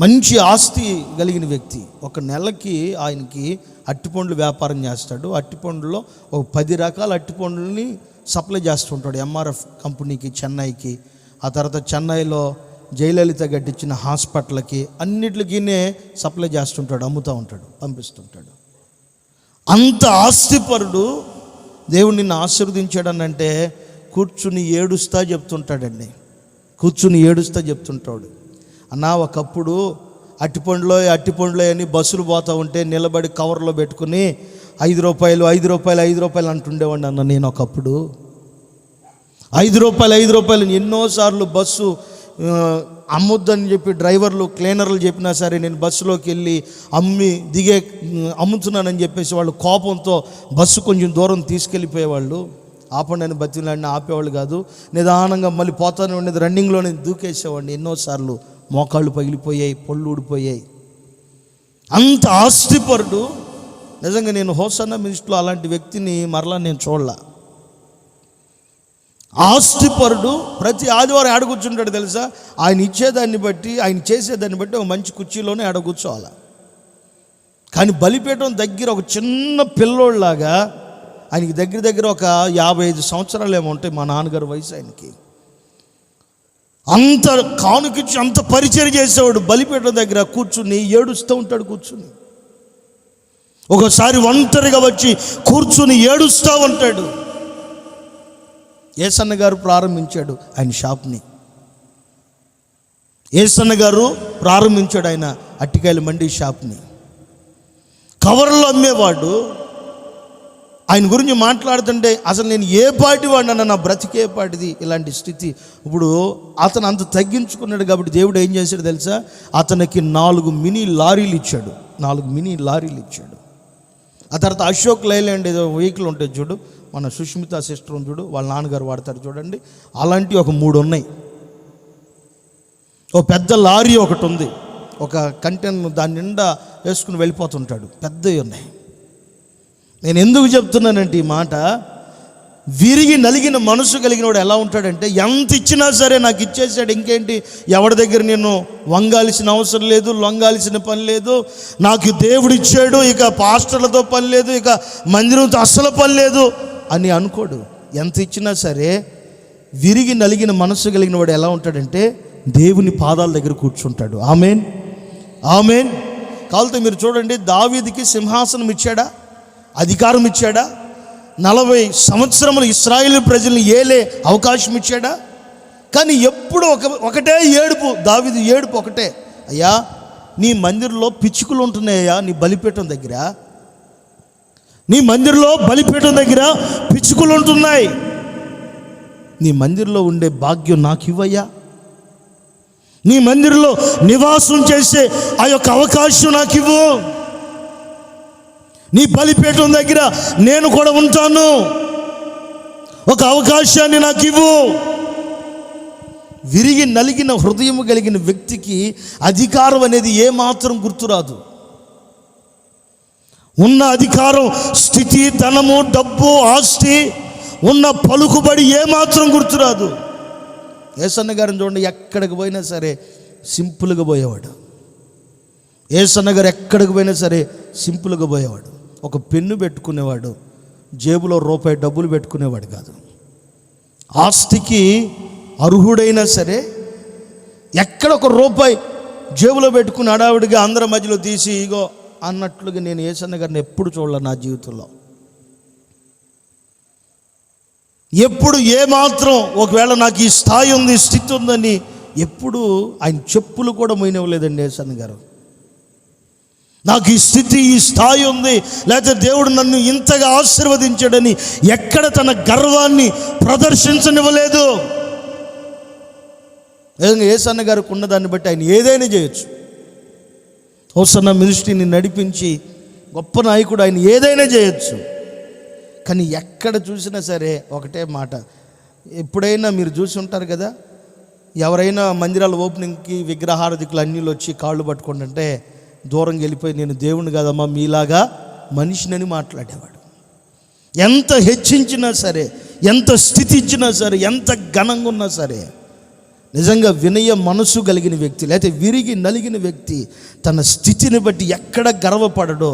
మంచి ఆస్తి కలిగిన వ్యక్తి. ఒక నెలకి ఆయనకి అట్టిపండ్లు వ్యాపారం చేస్తాడు. అట్టిపండ్లలో ఒక 10 రకాల అట్టిపండ్లని సప్లై చేస్తుంటాడు ఎంఆర్ఎఫ్ కంపెనీకి, చెన్నైకి. ఆ తర్వాత చెన్నైలో జయలలిత కట్టించిన హాస్పిటల్కి, అన్నిటికీ సప్లై చేస్తుంటాడు, అమ్ముతూ ఉంటాడు, పంపిస్తుంటాడు. అంత ఆస్తిపరుడు. దేవుడు నిన్ను ఆశీర్వదించాడనంటే కూర్చుని ఏడుస్తా చెప్తుంటాడండి. కూర్చుని ఏడుస్తా చెప్తుంటాడు, అన్నా ఒకప్పుడు అట్టిపండ్లో అని బస్సులు పోతూ ఉంటే నిలబడి కవర్లో పెట్టుకుని 5 రూపాయలు 5 రూపాయలు 5 రూపాయలు అంటుండేవాడిని అన్న. నేను ఒకప్పుడు 5 రూపాయలు 5 రూపాయలు ఎన్నోసార్లు బస్సు అమ్మొద్దని చెప్పి డ్రైవర్లు, క్లీనర్లు చెప్పినా సరే నేను బస్సులోకి వెళ్ళి అమ్ముతున్నానని చెప్పేసి వాళ్ళు కోపంతో బస్సు కొంచెం దూరం తీసుకెళ్ళిపోయేవాళ్ళు. ఆపండి అని బతిలాడిని ఆపేవాళ్ళు కాదు. నిదానంగా మళ్ళీ పోతానే ఉండేది, రన్నింగ్లోనే దూకేసేవాడిని. ఎన్నోసార్లు మోకాళ్ళు పగిలిపోయాయి, పళ్ళు ఊడిపోయాయి. అంత ఆస్తిపరుడు. నిజంగా నేను హోసన్నా మినిస్ట్రీలో అలాంటి వ్యక్తిని మరలా నేను చూడలా. ఆస్తిపరుడు. ప్రతి ఆదివారం ఆడ కూర్చుంటాడు తెలుసా. ఆయన ఇచ్చేదాన్ని బట్టి, ఆయన చేసేదాన్ని బట్టి ఒక మంచి కుర్చీలోనే ఆడ కూర్చోవాలి. కానీ బలిపీఠం దగ్గర ఒక చిన్న పిల్లోళ్ళలాగా, ఆయనకి దగ్గర ఒక 55 సంవత్సరాలు ఏమో ఉంటాయి, మా నాన్నగారు వయసు ఆయనకి. అంత కానుకిచ్చి అంత పరిచయం చేసేవాడు. బలిపీఠం దగ్గర కూర్చుని ఏడుస్తూ ఉంటాడు. కూర్చుని ఒకసారి ఒంటరిగా వచ్చి కూర్చుని ఏడుస్తూ ఉంటాడు. యేసన్న గారు ప్రారంభించాడు ఆయన షాప్ని. యేసన్న గారు ప్రారంభించాడు ఆయన అట్టికాయల మండి షాప్ని. కవర్లో అమ్మేవాడు. ఆయన గురించి మాట్లాడుతుంటే అసలు నేను ఏ పాటి వాడినన్నా, నా బ్రతికే పాటిది, ఇలాంటి స్థితి. ఇప్పుడు అతను అంత తగ్గించుకున్నాడు కాబట్టి దేవుడు ఏం చేశాడు తెలుసా, అతనికి 4 మినీ లారీలు ఇచ్చాడు. 4 మినీ లారీలు ఇచ్చాడు. ఆ తర్వాత అశోక్ లైలాండ్ ఏదో వెహికల్ ఉంటుంది చూడు, మన సుష్మిత సిస్టర్ చూడు, వాళ్ళ నాన్నగారు వాడతారు చూడండి, అలాంటివి ఒక 3 ఉన్నాయి. ఓ పెద్ద లారీ ఒకటి ఉంది, ఒక కంటైనర్ దాని నిండా వేసుకుని వెళ్ళిపోతుంటాడు. పెద్దవి ఉన్నాయి. నేను ఎందుకు చెప్తున్నానంటే ఈ మాట, విరిగి నలిగిన మనసు కలిగిన వాడు ఎలా ఉంటాడంటే, ఎంత ఇచ్చినా సరే నాకు ఇచ్చేసాడు, ఇంకేంటి, ఎవరి దగ్గర నేను వంగాల్సిన అవసరం లేదు, లొంగాల్సిన పని లేదు, నాకు దేవుడు ఇచ్చాడు, ఇక పాస్టర్లతో పని లేదు, ఇక మందిరంతో అస్సలు పని లేదు అని అనుకోడు. ఎంత ఇచ్చినా సరే విరిగి నలిగిన మనసు కలిగిన వాడు ఎలా ఉంటాడంటే దేవుని పాదాల దగ్గర కూర్చుంటాడు. ఆమేన్, ఆమేన్. కావాలంటే మీరు చూడండి, దావీదుకి సింహాసనం ఇచ్చాడా, అధికారం ఇచ్చాడా, 40 సంవత్సరములు ఇశ్రాయేలు ప్రజల్ని ఏలే అవకాశం ఇచ్చాడా. కానీ ఎప్పుడు ఒకటే ఏడుపు, దావీదు ఏడుపు ఒకటే, అయ్యా నీ మందిరంలో పిచ్చుకలు ఉంటున్నాయ్యా, నీ బలిపీఠం దగ్గర, నీ మందిరంలో బలిపీఠం దగ్గర పిచ్చుకలు ఉంటున్నాయి, నీ మందిరంలో ఉండే భాగ్యం నాకు ఇవ్వయ్యా, నీ మందిరంలో నివాసం చేసే ఆ యొక్క అవకాశం నాకు ఇవ్వు, నీ బలిపీఠం దగ్గర నేను కూడా ఉంటాను, ఒక అవకాశాన్ని నాకు ఇవ్వు. విరిగి నలిగిన హృదయం కలిగిన వ్యక్తికి అధికారం అనేది ఏమాత్రం గుర్తురాదు. ఉన్న అధికారం, స్థితి, ధనము, డబ్బు, ఆస్తి, ఉన్న పలుకుబడి ఏమాత్రం గుర్తురాదు. యేసన్న గారిని చూడండి, ఎక్కడికి పోయినా సరే సింపుల్గా పోయేవాడు. యేసన్న గారు ఎక్కడికి పోయినా సరే సింపుల్గా పోయేవాడు. ఒక పెన్ను పెట్టుకునేవాడు, జేబులో రూపాయి డబ్బులు పెట్టుకునేవాడు కాదు. ఆస్తికి అర్హుడైనా సరే ఎక్కడ ఒక రూపాయి జేబులో పెట్టుకుని హడావిడిగా అందరి మధ్యలో తీసి ఇగో అన్నట్లుగా నేను యేసన్న గారిని ఎప్పుడు చూడలే నా జీవితంలో. ఎప్పుడు ఏమాత్రం ఒకవేళ నాకు ఈ స్థాయి ఉంది, స్థితి ఉందని ఎప్పుడు ఆయన చెప్పులు కూడా మోయనివ్వలేదండి యేసన్న గారు. నాకు ఈ స్థితి, ఈ స్థాయి ఉంది, లేకపోతే దేవుడు నన్ను ఇంతగా ఆశీర్వదించాడని ఎక్కడ తన గర్వాన్ని ప్రదర్శించనివ్వలేదు. యేసన్న గారికి ఉన్నదాన్ని బట్టి ఆయన ఏదైనా చేయొచ్చు. హోసన్నా మినిస్ట్రీని నడిపించి గొప్ప నాయకుడు, ఆయన ఏదైనా చేయొచ్చు. కానీ ఎక్కడ చూసినా సరే ఒకటే మాట, ఎప్పుడైనా మీరు చూసి ఉంటారు కదా, ఎవరైనా మందిరాల ఓపెనింగ్కి విగ్రహారధికులు అన్నిలు వచ్చి కాళ్ళు పట్టుకుంటుంటే దూరంగా వెళ్ళిపోయి నేను దేవుని కాదమ్మా మీలాగా మనిషినని మాట్లాడేవాడు. ఎంత హెచ్చించినా సరే, ఎంత స్థితి ఇచ్చినా సరే, ఎంత ఘనంగా ఉన్నా సరే, నిజంగా వినయ మనసు కలిగిన వ్యక్తి, లేకపోతే విరిగి నలిగిన వ్యక్తి తన స్థితిని బట్టి ఎక్కడ గర్వపడడో,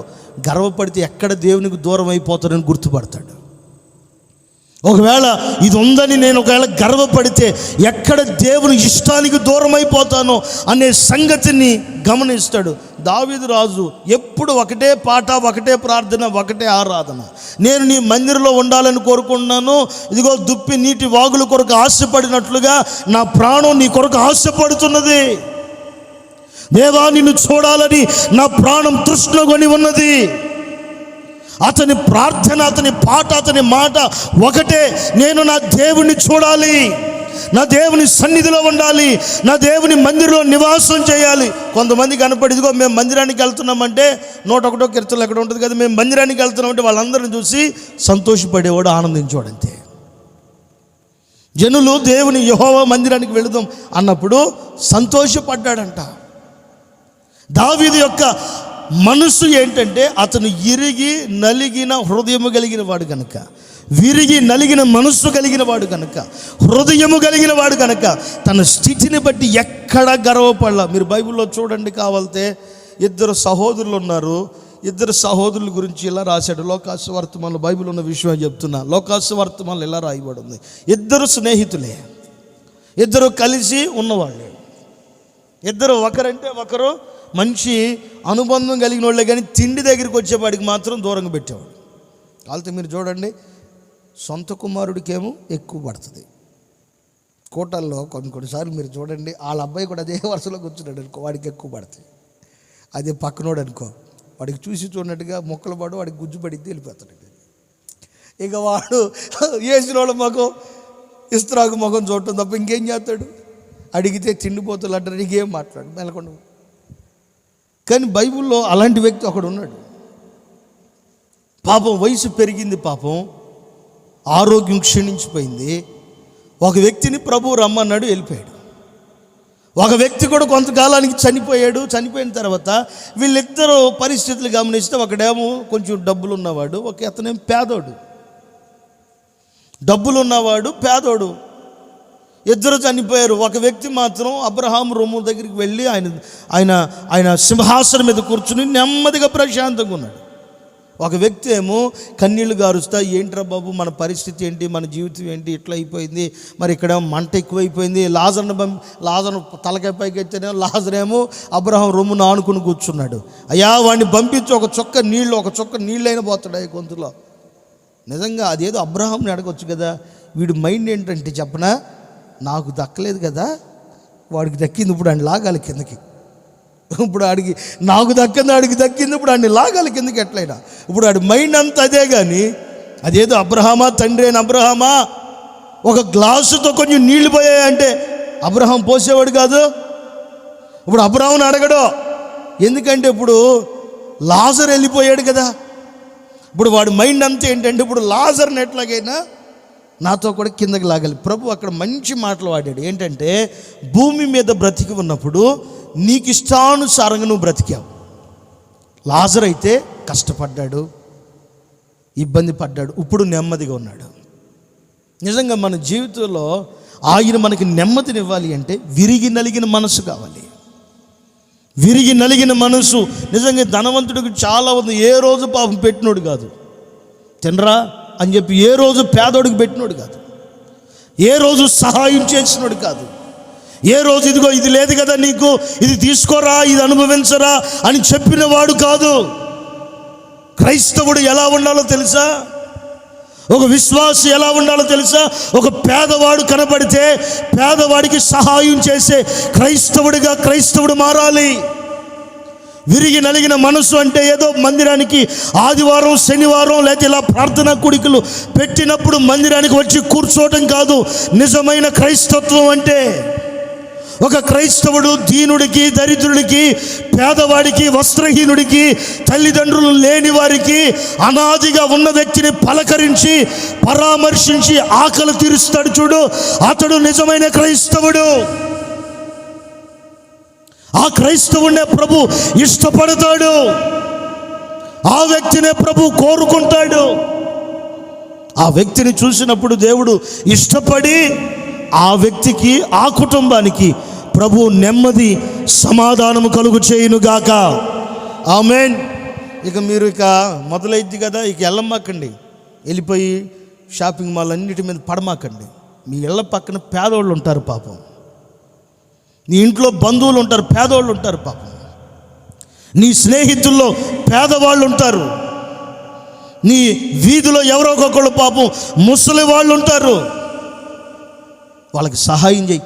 గర్వపడితే ఎక్కడ దేవునికి దూరం అయిపోతాడని గుర్తుపడతాడు. ఒకవేళ ఇది ఉందని నేను ఒకవేళ గర్వపడితే ఎక్కడ దేవుని ఇష్టానికి దూరం అయిపోతానో అనే సంగతిని గమనిస్తాడు. దావీదు రాజు ఎప్పుడు ఒకటే పాట, ఒకటే ప్రార్థన, ఒకటే ఆరాధన. నేను నీ మందిరంలో ఉండాలని కోరుకుంటున్నాను. ఇదిగో దుప్పి నీటి వాగుల కొరకు ఆశపడినట్లుగా నా ప్రాణం నీ కొరకు ఆశపడుతున్నది. దేవా, నిన్ను చూడాలని నా ప్రాణం తృష్ణగొని ఉన్నది. అతని ప్రార్థన, అతని పాట, అతని మాట ఒకటే, నేను నా దేవుని చూడాలి, నా దేవుని సన్నిధిలో ఉండాలి, నా దేవుని మందిరంలో నివాసం చేయాలి. కొంతమంది కనపడి ఇదిగో మేము మందిరానికి వెళ్తున్నామంటే 101వ కీర్తనలో ఎక్కడ ఉంటుంది కదా, మేము మందిరానికి వెళ్తున్నామంటే వాళ్ళందరిని చూసి సంతోషపడేవాడు, ఆనందించేవాడు అంతే. జనులు దేవుని యెహోవా మందిరానికి వెళుదాం అన్నప్పుడు సంతోషపడ్డాడంట. దావీదు యొక్క మనసు ఏంటంటే అతను ఇరిగి నలిగిన హృదయము కలిగిన వాడు కనుక, విరిగి నలిగిన మనస్సు కలిగిన వాడు కనుక, హృదయము కలిగిన వాడు కనుక తన స్థితిని బట్టి ఎక్కడ గర్వపడలా. మీరు బైబిల్లో చూడండి, కావాలితే 2 సహోదరులు ఉన్నారు. 2 సహోదరుల గురించి ఇలా రాశాడు లోకాసు వర్తమానంలో. బైబిల్ ఉన్న విషయం చెప్తున్నా. లోకాసు వర్తమానంలో ఇలా రాయబడి ఉంది, 2 స్నేహితులే, 2 కలిసి ఉన్నవాళ్ళే. 2 ఒకరంటే ఒకరు మంచి అనుబంధం కలిగిన వాళ్ళే, కానీ తిండి దగ్గరికి వచ్చేవాడికి మాత్రం దూరంగా పెట్టేవాడు. వాళ్ళతో మీరు చూడండి, సొంత కుమారుడికేమో ఎక్కువ పడుతుంది. కోటల్లో కొన్నిసార్లు మీరు చూడండి, వాళ్ళ అబ్బాయి కూడా అదే వరుసలో కూర్చున్నాడు అనుకో, వాడికి ఎక్కువ పడుతుంది. అదే పక్కనోడు అనుకో, వాడికి చూసి చూడనట్టుగా మొక్కలు పడు, వాడికి గుజ్జు పడిద్ది, వెళ్ళిపోతాడు. ఇక వాడు వేసిన వాళ్ళ ముఖం, ఇస్త్రాకు ముఖం చూడటం తప్ప ఇంకేం చేస్తాడు? అడిగితే తిండిపోతులు అంటారు, నీకేం మాట్లాడు మెలకొండ. కానీ బైబిల్లో అలాంటి వ్యక్తి ఒకడు ఉన్నాడు. పాపం వయసు పెరిగింది, పాపం ఆరోగ్యం క్షీణించిపోయింది. ఒక వ్యక్తిని ప్రభువు రమ్మన్నాడు, వెళ్ళిపోయాడు. ఒక వ్యక్తి కూడా కొంతకాలానికి చనిపోయాడు. చనిపోయిన తర్వాత వీళ్ళిద్దరూ పరిస్థితులు గమనిస్తే, ఒకడేమో కొంచెం డబ్బులు ఉన్నవాడు, ఒక అతనేమో పేదోడు. డబ్బులు ఉన్నవాడు, పేదోడు, 2 చనిపోయారు. ఒక వ్యక్తి మాత్రం అబ్రహాము రొమ్ము దగ్గరికి వెళ్ళి ఆయన సింహాసనం మీద కూర్చుని నెమ్మదిగా ప్రశాంతంగా ఉన్నాడు. ఒక వ్యక్తి ఏమో కన్నీళ్లు గారుస్తా, ఏంట్రా బాబు మన పరిస్థితి ఏంటి, మన జీవితం ఏంటి, ఇట్లా అయిపోయింది, మరి ఇక్కడ మంట ఎక్కువైపోయింది, లాజర్ను తలకాయ పైకి ఎత్తేనేమో లాజరేమో అబ్రహాం రొమ్మును ఆనుకుని కూర్చున్నాడు. అయ్యా, వాడిని పంపించి ఒక చుక్క నీళ్ళైనా పోతాడు గొంతులో. నిజంగా అదేదో అబ్రహాంని అడగొచ్చు కదా. వీడి మైండ్ ఏంటంటే చెప్పనా, నాకు దక్కలేదు కదా, వాడికి దక్కింది, ఇప్పుడు ఆయన లాగాలి కిందకి. ఇప్పుడు ఆడికి నాకు దక్కింది, ఆడికి దక్కింది, ఇప్పుడు ఆడిని లాగాలి కిందకి ఎట్లయినా. ఇప్పుడు ఆడి మైండ్ అంతా అదే. కానీ అదేదో అబ్రహామా, తండ్రి అయిన అబ్రహామా, ఒక గ్లాసుతో కొంచెం నీళ్లు పోయాయంటే అబ్రహాం పోసేవాడు కాదు. ఇప్పుడు అబ్రహాంని అడగడు, ఎందుకంటే ఇప్పుడు లాజర్ వెళ్ళిపోయాడు కదా. ఇప్పుడు వాడి మైండ్ అంతా ఏంటంటే ఇప్పుడు లాజర్ని ఎట్లాగైనా నాతో కూడా కిందకి లాగాలి. ప్రభు అక్కడ మంచి మాటలు వాడాడు. ఏంటంటే భూమి మీద బ్రతికి ఉన్నప్పుడు నీకు ఇష్టానుసారంగా నువ్వు బ్రతికావు. లాజర్ అయితే కష్టపడ్డాడు, ఇబ్బంది పడ్డాడు, ఇప్పుడు నెమ్మదిగా ఉన్నాడు. నిజంగా మన జీవితంలో ఆయన మనకి నెమ్మదినివ్వాలి అంటే విరిగి నలిగిన మనసు కావాలి. విరిగి నలిగిన మనసు. నిజంగా ధనవంతుడికి చాలా ఉంది. ఏ రోజు పాపం పెట్టినోడు కాదు, తినరా అని చెప్పి ఏ రోజు పేదోడికి పెట్టినోడు కాదు, ఏ రోజు సహాయం చేసినోడు కాదు, ఏ రోజు ఇదిగో ఇది లేదు కదా నీకు, ఇది తీసుకోరా, ఇది అనుభవించరా అని చెప్పిన వాడు కాదు. క్రైస్తవుడు ఎలా ఉండాలో తెలుసా? ఒక విశ్వాసి ఎలా ఉండాలో తెలుసా? ఒక పేదవాడు కనబడితే పేదవాడికి సహాయం చేసే క్రైస్తవుడు మారాలి. విరిగి నలిగిన మనసు అంటే ఏదో మందిరానికి ఆదివారం, శనివారం లేకపోతే ఇలా ప్రార్థనా కూడికలు పెట్టినప్పుడు మందిరానికి వచ్చి కూర్చోవటం కాదు. నిజమైన క్రైస్తత్వం అంటే ఒక క్రైస్తవుడు దీనుడికి, దరిద్రుడికి, పేదవాడికి, వస్త్రహీనుడికి, తల్లిదండ్రులు లేని వారికి, అనాదిగా ఉన్న వ్యక్తిని పలకరించి పరామర్శించి ఆకలి తీరుస్తాడు చూడు, అతడు నిజమైన క్రైస్తవుడు. ఆ క్రైస్తవుడినే ప్రభు ఇష్టపడతాడు, ఆ వ్యక్తినే ప్రభు కోరుకుంటాడు. ఆ వ్యక్తిని చూసినప్పుడు దేవుడు ఇష్టపడి ఆ వ్యక్తికి, ఆ కుటుంబానికి ప్రభు నెమ్మది సమాధానము కలుగు చేయునుగాక. ఆమేన్. ఇక మీరు మొదలైద్ది కదా, ఇక వెళ్ళమాకండి, వెళ్ళిపోయి షాపింగ్ మాల్ అన్నిటి మీద పడమాకండి. మీ ఇళ్ళ పక్కన పేదోళ్ళు ఉంటారు పాపం, నీ ఇంట్లో బంధువులు ఉంటారు, పేదోళ్ళు ఉంటారు పాపం, నీ స్నేహితుల్లో పేదవాళ్ళు ఉంటారు, నీ వీధిలో ఎవరో ఒకళ్ళు పాపం ముసలి వాళ్ళు ఉంటారు. వాళ్ళకి సహాయం చేయి.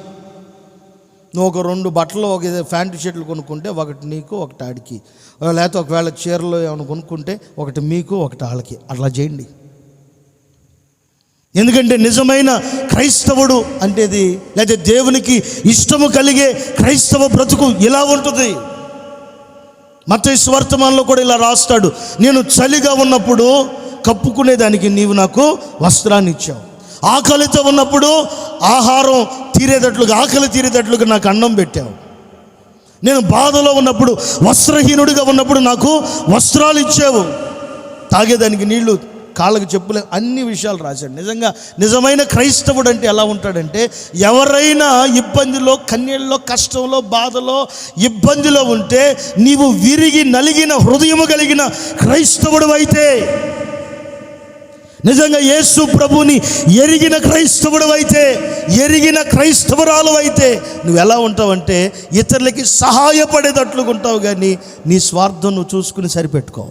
నువ్వు ఒక 2 బట్టలు, ఒక ప్యాంటు షర్ట్లు కొనుక్కుంటే ఒకటి నీకు, ఒకటి ఆడికి, లేకపోతే ఒకవేళ చీరలు ఏమైనా కొనుక్కుంటే ఒకటి మీకు, ఒకటి వాళ్ళకి, అట్లా చేయండి. ఎందుకంటే నిజమైన క్రైస్తవుడు అంటేది, లేదా దేవునికి ఇష్టము కలిగే క్రైస్తవ బ్రతుకు ఇలా ఉంటుంది. మత్తయి సువార్తలో కూడా ఇలా రాస్తాడు, నేను చలిగా ఉన్నప్పుడు కప్పుకునేదానికి నీవు నాకు వస్త్రాన్ని ఇచ్చావు, ఆకలితో ఉన్నప్పుడు ఆహారం తీరేటట్లుగా, ఆకలి తీరేటట్లుగా నాకు అన్నం పెట్టావు, నేను బాధలో ఉన్నప్పుడు, వస్త్రహీనుడిగా ఉన్నప్పుడు నాకు వస్త్రాలు ఇచ్చావు, తాగేదానికి నీళ్లు, కాళ్ళకు చెప్పులే, అన్ని విషయాలు రాశాడు. నిజంగా నిజమైన క్రైస్తవుడు అంటే ఎలా ఉంటాడంటే, ఎవరైనా ఇబ్బందిలో, కన్నీళ్ళలో, కష్టంలో, బాధలో, ఇబ్బందిలో ఉంటే నీవు విరిగి నలిగిన హృదయము కలిగిన క్రైస్తవుడు అయితే, నిజంగా యేసు ప్రభుని ఎరిగిన క్రైస్తవుడు అయితే, ఎరిగిన క్రైస్తవురాలు అయితే నువ్వు ఎలా ఉంటావంటే ఇతరులకి సహాయపడేటట్లుగా ఉంటావు, కానీ నీ స్వార్థం నువ్వు చూసుకుని సరిపెట్టుకో.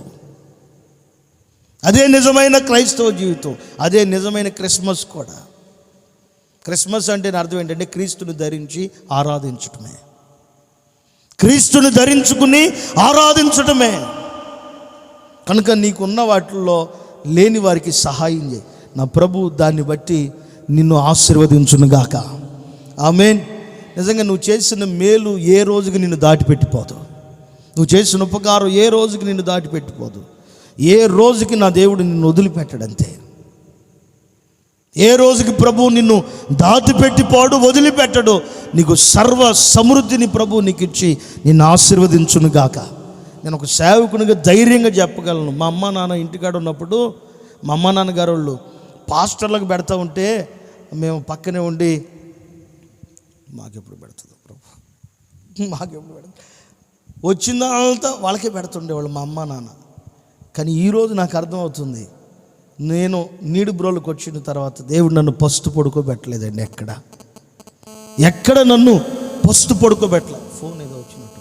అదే నిజమైన క్రైస్తవ జీవితం, అదే నిజమైన క్రిస్మస్ కూడా. క్రిస్మస్ అంటే అర్థం ఏంటంటే క్రీస్తుని ధరించి ఆరాధించటమే, క్రీస్తుని ధరించుకుని ఆరాధించటమే. కనుక నీకున్న వాటిల్లో లేని వారికి సహాయం చేయి. నా ప్రభు దాన్ని బట్టి నిన్ను ఆశీర్వదించునుగాక. ఆమేన్. నిజంగా నువ్వు చేసిన మేలు ఏ రోజుకి నిన్ను దాటిపెట్టిపోదు, నువ్వు చేసిన ఉపకారం ఏ రోజుకి నిన్ను దాటిపెట్టిపోదు, ఏ రోజుకి నా దేవుడు నిన్ను వదిలిపెట్టడంతే. ఏ రోజుకి ప్రభువు నిన్ను దాటిపెట్టిపోడు, వదిలిపెట్టడు. నీకు సర్వ సమృద్ధిని ప్రభువు నీకు ఇచ్చి నిన్ను ఆశీర్వదించునుగాక. నేను ఒక సేవకునిగా ధైర్యంగా చెప్పగలను. మా అమ్మ నాన్న ఇంటికాడ ఉన్నప్పుడు మా అమ్మ నాన్నగారు వాళ్ళు పాస్టర్లకు పెడతా ఉంటే మేము పక్కనే ఉండి, మాకెప్పుడు పెడుతుందో ప్రభు, మాకెప్పుడు పెడుతుంది, వచ్చిందంతా వాళ్ళకే పెడుతుండేవాళ్ళు మా అమ్మ నాన్న. కానీ ఈరోజు నాకు అర్థమవుతుంది, నేను నీడు బ్రోలకు వచ్చిన తర్వాత దేవుడు నన్ను పస్తు పడుకోబెట్టలేదండి. ఎక్కడ నన్ను పస్తు పడుకోబెట్టలేదు. ఫోన్ ఏదో వచ్చినట్టు,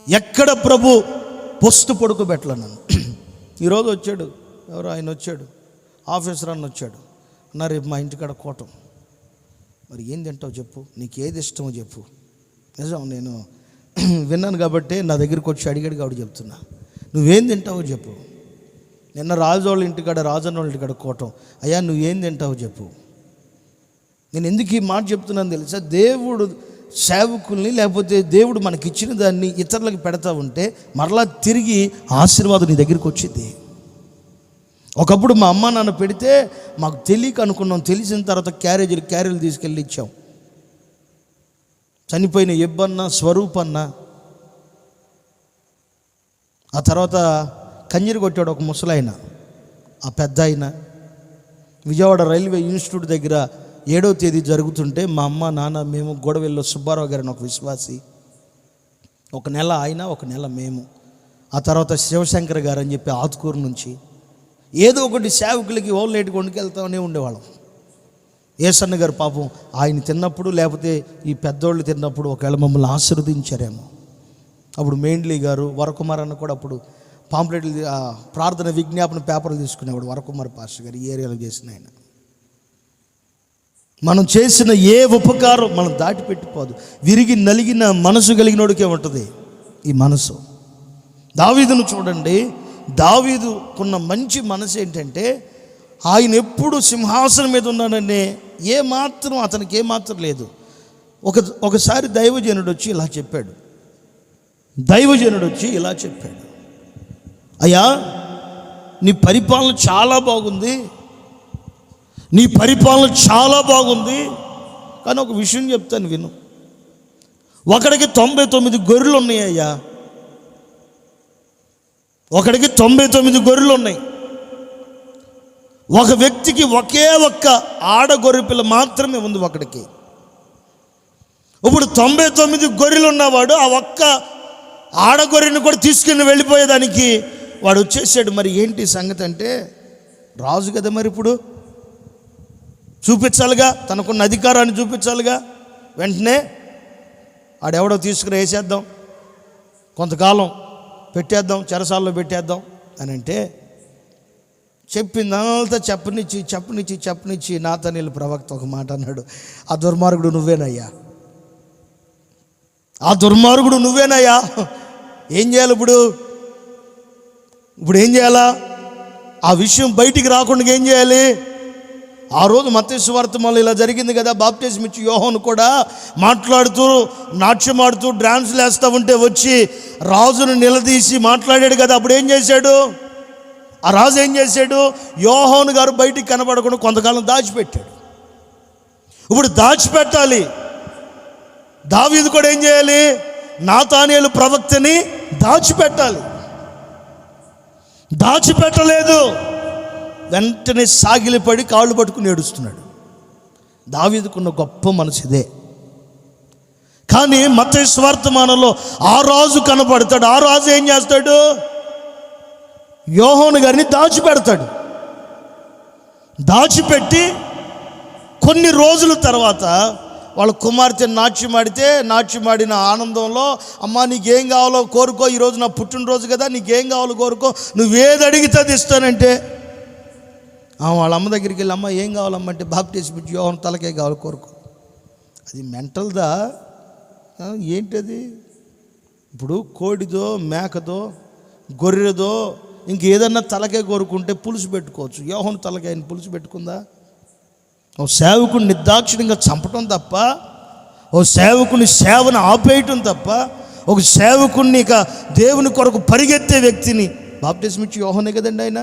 ఎక్కడ ప్రభు పస్తు పడుకోబెట్టలే నన్ను. ఈరోజు వచ్చాడు, ఎవరో ఆయన వచ్చాడు, ఆఫీసర్ అన్న వచ్చాడు, అన్న రేపు మా ఇంటికాడ కోటం, మరి ఏం తింటావు చెప్పు, నీకు ఏది ఇష్టమో చెప్పు. నిజం, నేను విన్నాను కాబట్టి నా దగ్గరికి వచ్చి అడిగాడు కాబట్టి చెప్తున్నా. నువ్వేం తింటావో చెప్పు. నిన్న రాజోళ్ళ ఇంటికాడ, రాజన్న వాళ్ళ ఇంటికాడ కోటం, అయ్యా నువ్వేం తింటావో చెప్పు. నేను ఎందుకు ఈ మాట చెప్తున్నాను తెలుసా? దేవుడు సేవకుల్ని, లేకపోతే దేవుడు మనకిచ్చిన దాన్ని ఇతరులకు పెడతా ఉంటే మరలా తిరిగి ఆశీర్వాదం నీ దగ్గరికి వచ్చింది. ఒకప్పుడు మా అమ్మ నాన్న పెడితే మాకు తెలియక అనుకున్నాం, తెలిసిన తర్వాత క్యారేజీలు తీసుకెళ్ళి ఇచ్చాం. చనిపోయిన ఎబ్బన్న, స్వరూపన్న, ఆ తర్వాత కంజీరు కొట్టాడు ఒక ముసలాయన, ఆ పెద్ద ఆయన. విజయవాడ రైల్వే ఇన్స్టిట్యూట్ దగ్గర 7వ తేదీ జరుగుతుంటే మా అమ్మ నాన్న మేము గొడవెల్లో సుబ్బారావు గారిని ఒక విశ్వాసి, ఒక నెల ఆయన, ఒక నెల మేము. ఆ తర్వాత శివశంకర్ గారు అని చెప్పి ఆతుకూరు నుంచి ఏదో ఒకటి సేవకులకి ఓన్లేట్ కొనుకెళ్తామనే ఉండేవాళ్ళం. ఏసన్న గారు పాపం ఆయన తిన్నప్పుడు, లేకపోతే ఈ పెద్దోళ్ళు తిన్నప్పుడు ఒకవేళ మమ్మల్ని ఆశీర్వదించారేమో. అప్పుడు మెయిన్లీ గారు, వరకుమార్ అన్న కూడా అప్పుడు పాంప్లెట్లు, ప్రార్థన విజ్ఞాపన పేపర్లు తీసుకునేవాడు. వరకుమార్ పాస్టర్ గారు ఈ ఏరియాలో చేసిన ఆయన. మనం చేసిన ఏ ఉపకారం మనం దాటిపెట్టిపోదు. విరిగి నలిగిన మనసు కలిగినోడికే ఉంటుంది ఈ మనసు. దావీదును చూడండి, దావీదుకున్న మంచి మనసు ఏంటంటే ఆయన ఎప్పుడు సింహాసనం మీద ఉన్నాడనే అతనికి ఏమాత్రం లేదు. ఒకసారి దైవజనుడు వచ్చి ఇలా చెప్పాడు, అయ్యా నీ పరిపాలన చాలా బాగుంది, కానీ ఒక విషయం చెప్తాను విను. ఒకడికి 99 గొర్రెలు ఉన్నాయ్యా, ఒకడికి 99 గొర్రెలు ఉన్నాయి. ఒక వ్యక్తికి ఒకే ఒక్క ఆడగొర్రెపిల్ల మాత్రమే ఉంది ఒకడికి. ఇప్పుడు 99 గొర్రెలు ఉన్నవాడు ఆ ఒక్క ఆడగొర్రెని కూడా తీసుకుని వెళ్ళిపోయేదానికి వాడు వచ్చేసాడు. మరి ఏంటి సంగతి అంటే, రాజు కదా, మరి ఇప్పుడు చూపించాలిగా, తనకున్న అధికారాన్ని చూపించాలిగా. వెంటనే ఆడెవడో తీసుకుని వేసేద్దాం, కొంతకాలం పెట్టేద్దాం, చెరసాల్లో పెట్టేద్దాం అని అంటే, చెప్పిందంతా చెప్పనిచ్చి నాతనీలు ప్రవక్త ఒక మాట అన్నాడు, ఆ దుర్మార్గుడు నువ్వేనయ్యా, ఆ దుర్మార్గుడు నువ్వేనయ్యా. ఏం చేయాలి ఇప్పుడు ఏం చేయాలా? ఆ విషయం బయటికి రాకుండా ఏం చేయాలి? ఆ రోజు మత్తయి సువార్త మళ్ళీ ఇలా జరిగింది కదా, బాప్టిజం ఇచ్చి యోహాను కూడా మాట్లాడుతూ నాట్యమాడుతూ డ్యాన్స్లు వేస్తూ ఉంటే వచ్చి రాజును నిలదీసి మాట్లాడాడు కదా. అప్పుడు ఏం చేశాడు ఆ రాజు? ఏం చేశాడు? యోహాను గారు బయటికి కనబడకుండా కొంతకాలం దాచిపెట్టాడు. ఇప్పుడు దాచిపెట్టాలి. దావీదు కూడా ఏం చేయాలి? నాతానేలు ప్రవక్తని దాచిపెట్టాలి. దాచిపెట్టలేదు, వెంటనే సాగిలిపడి కాళ్ళు పట్టుకుని ఏడుస్తున్నాడు. దావీదుకున్న గొప్ప మనసుదే. కానీ మత్తయి సువార్తమానంలో ఆ రాజు కనపడతాడు. ఆ రాజు ఏం చేస్తాడు? యోహాను గారిని దాచిపెడతాడు. దాచిపెట్టి కొన్ని రోజుల తర్వాత వాళ్ళ కుమార్తె నాట్యమాడిన ఆనందంలో, అమ్మా నీకేం కావాలో కోరుకో, ఈరోజు నా పుట్టినరోజు కదా, నీకేం కావాలో కోరుకో, నువ్వేది అడిగితే అది ఇస్తానంటే, వాళ్ళ అమ్మ దగ్గరికి వెళ్ళి, అమ్మ ఏం కావాలమ్మంటే, బాప్టిజం ఇచ్చి యోహాను తలకే కావాలి కోరుకో. అది మెంటల్దా ఏంటది? ఇప్పుడు కోడిదో మేకదో గొర్రెదో ఇంకేదన్నా తలకే కోరుకుంటే పులుసు పెట్టుకోవచ్చు. యోహాను తలకాయని పులుసు పెట్టుకుందా? ఓ సేవకుని నిర్దాక్షిణ్యంగా చంపటం తప్ప, ఓ సేవకుని సేవను ఆపేయటం తప్ప, ఒక సేవకుని ఇక దేవుని కొరకు పరిగెత్తే వ్యక్తిని బాప్టిజం ఇచ్చి యోహానే కదండి ఆయన.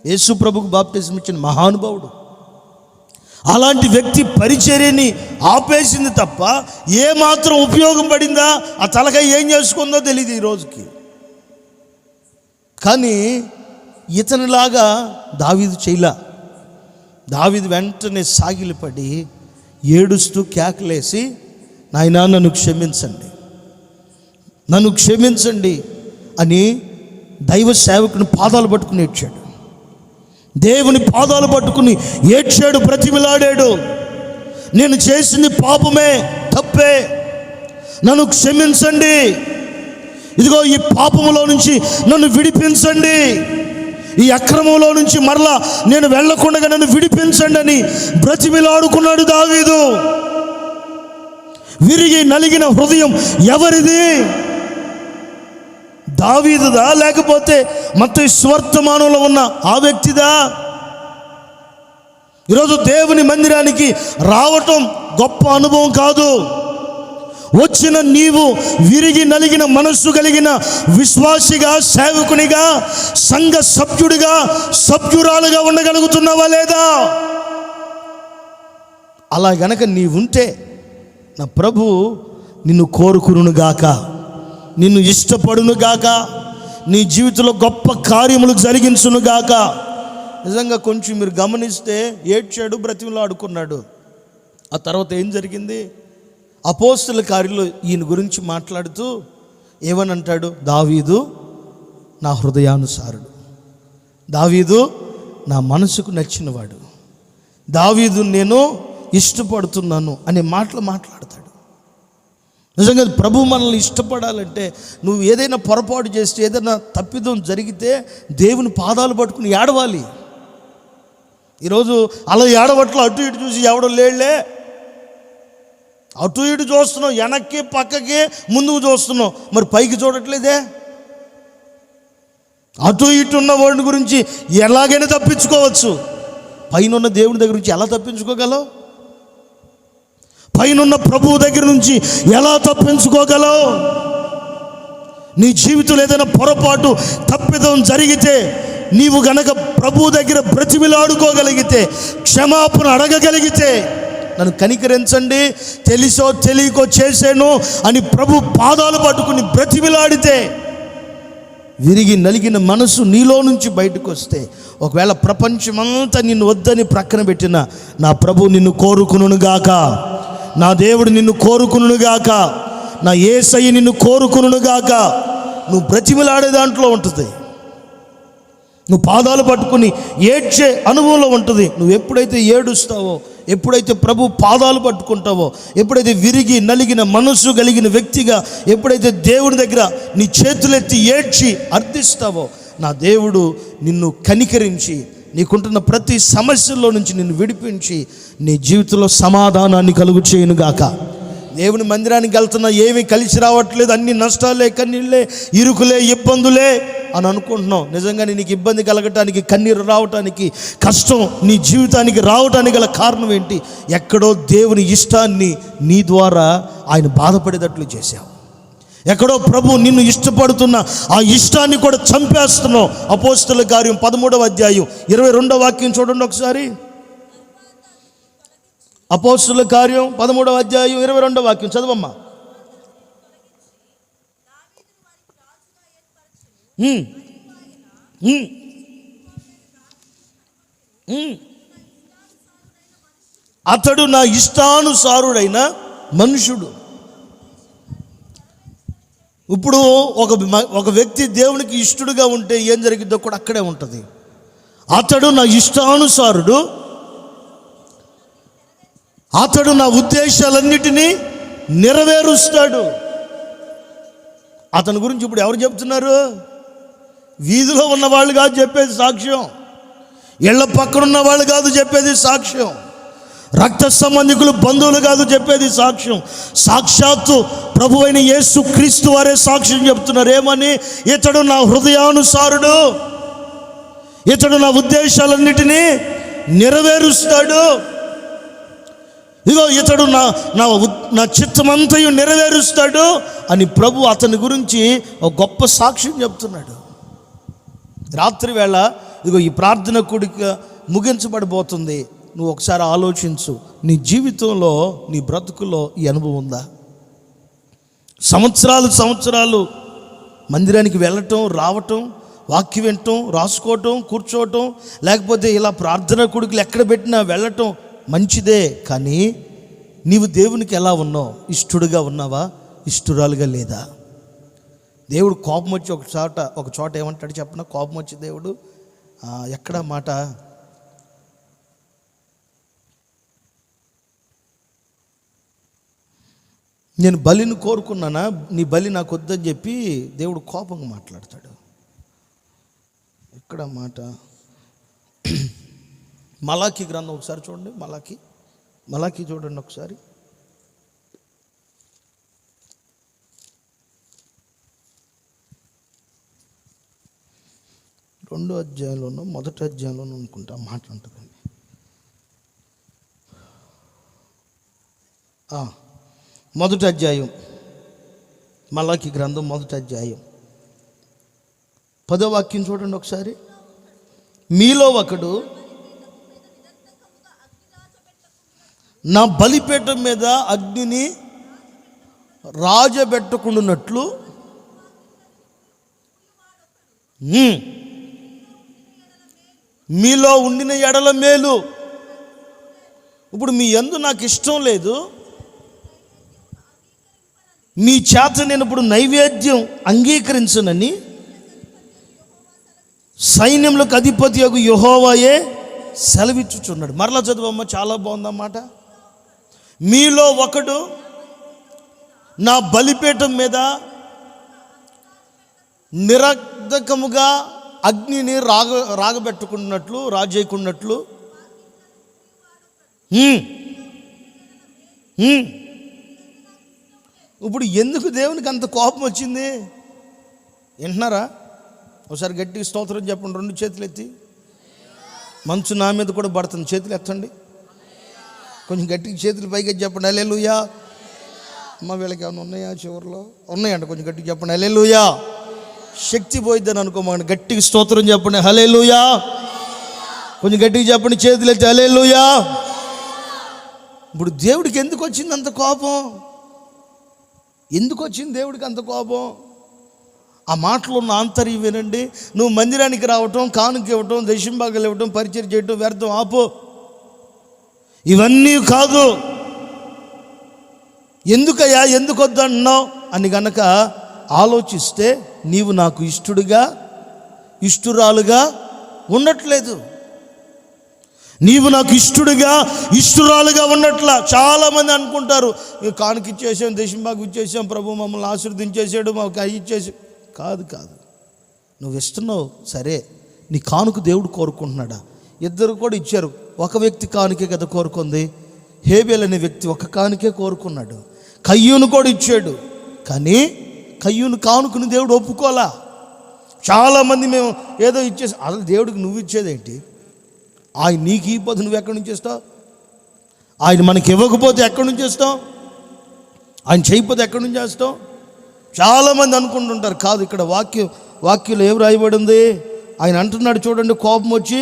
యేసు ప్రభుకు బాప్టిజం ఇచ్చిన మహానుభావుడు. అలాంటి వ్యక్తి పరిచర్యని ఆపేసింది తప్ప ఏమాత్రం ఉపయోగం పడిందా? ఆ తలకాయ ఏం చేసుకుందో తెలియదు ఈ రోజుకి. కానీ ఇతనిలాగా దావీదు చేయలా. దావీదు వెంటనే సాగిలిపడి ఏడుస్తూ కేకలేసి, నాయనా నన్ను క్షమించండి అని దైవ సేవకుని పాదాలు పట్టుకుని ఏడ్చాడు. దేవుని పాదాలు పట్టుకుని ఏడ్చాడు, బ్రతిమిలాడాడు. నేను చేసింది పాపమే, తప్పే, నన్ను క్షమించండి, ఇదిగో ఈ పాపములో నుంచి నన్ను విడిపించండి, ఈ అక్రమంలో నుంచి మరలా నేను వెళ్ళకుండా నన్ను విడిపించండి అని బ్రతిమిలాడుకున్నాడు దావీదు. విరిగి నలిగిన హృదయం ఎవరిది? దావీదుదా లేకపోతే మత్తయి సువార్తమానంలో ఉన్న ఆ వ్యక్తిదా? ఈరోజు దేవుని మందిరానికి రావటం గొప్ప అనుభవం కాదు. వచ్చిన నీవు విరిగి నలిగిన మనస్సు కలిగిన విశ్వాసిగా, సేవకునిగా, సంఘ సభ్యుడిగా, సభ్యురాలుగా ఉండగలుగుతున్నావా లేదా? అలా గనక నీవుంటే నా ప్రభు నిన్ను కోరుకునుగాక, నిన్ను ఇష్టపడునుగాక, నీ జీవితంలో గొప్ప కార్యములు జరిగించునుగాక. నిజంగా కొంచెం మీరు గమనిస్తే ఏడ్చాడు, బ్రతిమలాడుకున్నాడు. ఆ తర్వాత ఏం జరిగింది? అపోస్తలుల కార్యంలో ఈయన గురించి మాట్లాడుతూ ఏమని అంటాడు? దావీదు నా హృదయానుసారుడు, దావీదు నా మనసుకు నచ్చినవాడు, దావీదు నేను ఇష్టపడుతున్నాను అనే మాటలు మాట్లాడతాడు. నిజంగా ప్రభు మనల్ని ఇష్టపడాలంటే నువ్వు ఏదైనా పొరపాటు చేస్తే, ఏదైనా తప్పిదం జరిగితే దేవుని పాదాలు పట్టుకుని ఏడవాలి. ఈరోజు అలా ఏడవట్లో అటు ఇటు చూసి ఎవడో లేళ్లే, అటు ఇటు చూస్తున్నావు, వెనక్కి పక్కకి ముందుకు చూస్తున్నావు, మరి పైకి చూడట్లేదే. అటు ఇటు ఉన్న వాడి గురించి ఎలాగైనా తప్పించుకోవచ్చు, పైన ఉన్న దేవుని దగ్గర నుంచి ఎలా తప్పించుకోగలవు? పైనున్న ప్రభువు దగ్గర నుంచి ఎలా తప్పించుకోగలవు? నీ జీవితంలో ఏదైనా పొరపాటు తప్పిదం జరిగితే నీవు గనక ప్రభువు దగ్గర బ్రతిమిలాడుకోగలిగితే, క్షమాపణ అడగగలిగితే, నన్ను కనికరించండి, తెలిసో తెలియకో చేశాను అని ప్రభు పాదాలు పట్టుకుని బ్రతిమిలాడితే విరిగి నలిగిన మనసు నీలో నుంచి బయటకు వస్తే, ఒకవేళ ప్రపంచమంతా నిన్ను వద్దని ప్రక్కన పెట్టిన నా ప్రభు నిన్ను కోరుకునుగాక, నా దేవుడు నిన్ను కోరుకునుగాక, నా యేసయ్య నిన్ను కోరుకునుగాక. నువ్వు బ్రతిమిలాడే దాంట్లో ఉంటుంది, నువ్వు పాదాలు పట్టుకుని ఏడ్చే అనుభవంలో ఉంటుంది. నువ్వు ఎప్పుడైతే ఏడుస్తావో, ఎప్పుడైతే ప్రభు పాదాలు పట్టుకుంటావో, ఎప్పుడైతే విరిగి నలిగిన మనసు కలిగిన వ్యక్తిగా ఎప్పుడైతే దేవుని దగ్గర నీ చేతులెత్తి ఏడ్చి అర్థిస్తావో, నా దేవుడు నిన్ను కనికరించి నీకుంటున్న ప్రతి సమస్యల్లో నుంచి నిన్ను విడిపించి నీ జీవితంలో సమాధానాన్ని కలుగు చేయునుగాక. దేవుని మందిరానికి వెళ్తున్నా ఏమీ కలిసి రావట్లేదు, అన్ని నష్టాలే, కన్నీళ్ళే, ఇరుకులే, ఇబ్బందులే అని అనుకుంటున్నావు. నిజంగానే నీకు ఇబ్బంది కలగటానికి, కన్నీరు రావటానికి, కష్టం నీ జీవితానికి రావటానికి గల కారణం ఏంటి? ఎక్కడో దేవుని ఇష్టాన్ని నీ ద్వారా ఆయన బాధపడేటట్లు చేశావు. ఎక్కడో ప్రభు నిన్ను ఇష్టపడుతున్న ఆ ఇష్టాన్ని కూడా చంపేస్తున్నావు. అపోస్తలుల కార్యం 13వ అధ్యాయం 22వ వాక్యం చూడండి ఒకసారి. అపోస్తలుల కార్యం 13వ అధ్యాయం 22వ వాక్యం చదవమ్మా. అతడు నా ఇష్టానుసారుడైన మనుషుడు. ఇప్పుడు ఒక వ్యక్తి దేవునికి ఇష్టడుగా ఉంటే ఏం జరిగిద్దో కూడా అక్కడే ఉంటుంది. అతడు నా ఇష్టానుసారుడు, అతడు నా ఉద్దేశాలన్నిటినీ నెరవేరుస్తాడు. అతని గురించి ఇప్పుడు ఎవరు చెప్తున్నారు? వీధిలో ఉన్నవాళ్ళు కాదు చెప్పేది సాక్ష్యం, ఇళ్ల పక్కనున్న వాళ్ళు కాదు చెప్పేది సాక్ష్యం, రక్త సంబంధికులు బంధువులు కాదు చెప్పేది సాక్ష్యం. సాక్షాత్తు ప్రభువైన యేసు క్రీస్తు వారే సాక్ష్యం చెప్తున్నారు. ఏమని? ఇతడు నా హృదయానుసారుడు, ఇతడు నా ఉద్దేశాలన్నిటినీ నెరవేరుస్తాడు. ఇదిగో ఇతడు నా చిత్తమంతయు నెరవేరుస్తాడు అని ప్రభు అతని గురించి ఒక గొప్ప సాక్ష్యం చెప్తున్నాడు. రాత్రి వేళ ఇదిగో ఈ ప్రార్థన కూడిక ముగించబడిపోతుంది. నువ్వు ఒకసారి ఆలోచించు, నీ జీవితంలో, నీ బ్రతుకులో ఈ అనుభవం ఉందా? సంవత్సరాలు మందిరానికి వెళ్ళటం, రావటం, వాక్యం వినటం, రాసుకోవటం, కూర్చోవటం, లేకపోతే ఇలా ప్రార్థన కూడికలు ఎక్కడ పెట్టినా వెళ్ళటం మంచిదే. కానీ నీవు దేవునికి ఎలా ఉన్నావు? ఇష్టడుగా ఉన్నావా? ఇష్టరాలుగా లేదా? దేవుడు కోపం వచ్చి ఒక చోట ఏమంటాడు చెప్పనా? కోపం వచ్చి దేవుడు ఎక్కడ మాట, నేను బలిని కోరుకున్నానా, నీ బలి నాకు వద్దని చెప్పి దేవుడు కోపంగా మాట్లాడతాడు. ఎక్కడ మాట? మలాకీ గ్రంథం ఒకసారి చూడండి. మలాకీ చూడండి ఒకసారి. 2వ అధ్యాయంలోనూ 1వ అధ్యాయంలోనూ అనుకుంటా మాట ఉంటుందండి. 1వ అధ్యాయం, మలాకీ గ్రంథం 1వ అధ్యాయం 10వ వాక్యం చూడండి ఒకసారి. మీలో ఒకడు నా బలిపీఠం మీద అగ్నిని రాజబెట్టకుండానట్లు మీలో ఉండిన ఎడల మేలు. ఇప్పుడు మీ యందు నాకు ఇష్టం లేదు, మీ చేత నేను ఇప్పుడు నైవేద్యం అంగీకరించనని సైన్యములకు అధిపతి యొక్క యెహోవాయే సెలవిచ్చుచున్నాడు. మరలా చదువమ్మ, చాలా బాగుందన్నమాట. మీలో ఒకడు నా బలిపీఠం మీద నిరర్ధకముగా అగ్నిని రాగబెట్టుకున్నట్లు, రాజేయకున్నట్లు ఇప్పుడు ఎందుకు దేవునికి అంత కోపం వచ్చింది? వింటున్నారా? ఒకసారి గట్టి స్తోత్రం చెప్పండి. 2 చేతులు ఎత్తి. మంచు నా మీద కూడా పడుతుంది, చేతులు ఎత్తండి. కొంచెం గట్టిగా చేతులు పైకి చెప్పండి. హల్లెలూయా. అమ్మ వీళ్ళకి ఏమైనా ఉన్నాయా? చివరిలో ఉన్నాయంట. కొంచెం గట్టిగా చెప్పండి హల్లెలూయా. శక్తి పోయిద్దని అనుకోమండి. గట్టిగా స్తోత్రం చెప్పండి హల్లెలూయా. కొంచెం గట్టిగా చెప్పండి, చేతులు ఎత్తి హల్లెలూయా. ఇప్పుడు దేవుడికి ఎందుకు వచ్చింది అంత కోపం? ఎందుకు వచ్చింది దేవుడికి అంత కోపం? ఆ మాటలో ఉన్న ఆంతర్యం వినండి. నువ్వు మందిరానికి రావటం, కానుక ఇవ్వటం, దశంభాగాలు ఇవ్వటం, పరిచయం చేయటం వ్యర్థం, ఆపు. ఇవన్నీ కాదు. ఎందుకయ్యా, ఎందుకు వద్దన్నావు అని గనక ఆలోచిస్తే నీవు నాకు ఇష్టడుగా, ఇష్టురాలుగా ఉండట్లేదు. నీవు నాకు ఇష్టడుగా, ఇష్టురాలుగా ఉండట్లా. చాలామంది అనుకుంటారు, కానుక ఇచ్చేసాం, దశంభాగం ఇచ్చేసాం, ప్రభు మమ్మల్ని ఆశీర్వదించేసాడు, మాకు అవి ఇచ్చేసి. కాదు, నువ్వు ఇస్తున్నావు సరే, నీ కానుక దేవుడు కోరుకుంటున్నాడా? ఇద్దరు కూడా ఇచ్చారు. ఒక వ్యక్తి కానుకే కదా కోరుకుంది. హేబేల్ అనే వ్యక్తి ఒక కానుకే కోరుకున్నాడు. కయ్యూను కూడా ఇచ్చాడు, కానీ కయ్యూను కానుకను దేవుడు ఒప్పుకోలా. చాలామంది మేము ఏదో ఇచ్చేసి, అసలు దేవుడికి నువ్వు ఇచ్చేదేంటి? ఆయన నీకు ఇవ్వకపోతే నువ్వు ఎక్కడి నుంచి ఇస్తావు? ఆయన మనకి ఇవ్వకపోతే ఎక్కడి నుంచి ఇస్తావు? ఆయన చేయకపోతే ఎక్కడి నుంచి చేస్తావు? చాలామంది అనుకుంటుంటారు. కాదు, ఇక్కడ వాక్యంలో ఏం రాయబడి ఉంది? ఆయన అంటున్నాడు చూడండి, కోపం వచ్చి,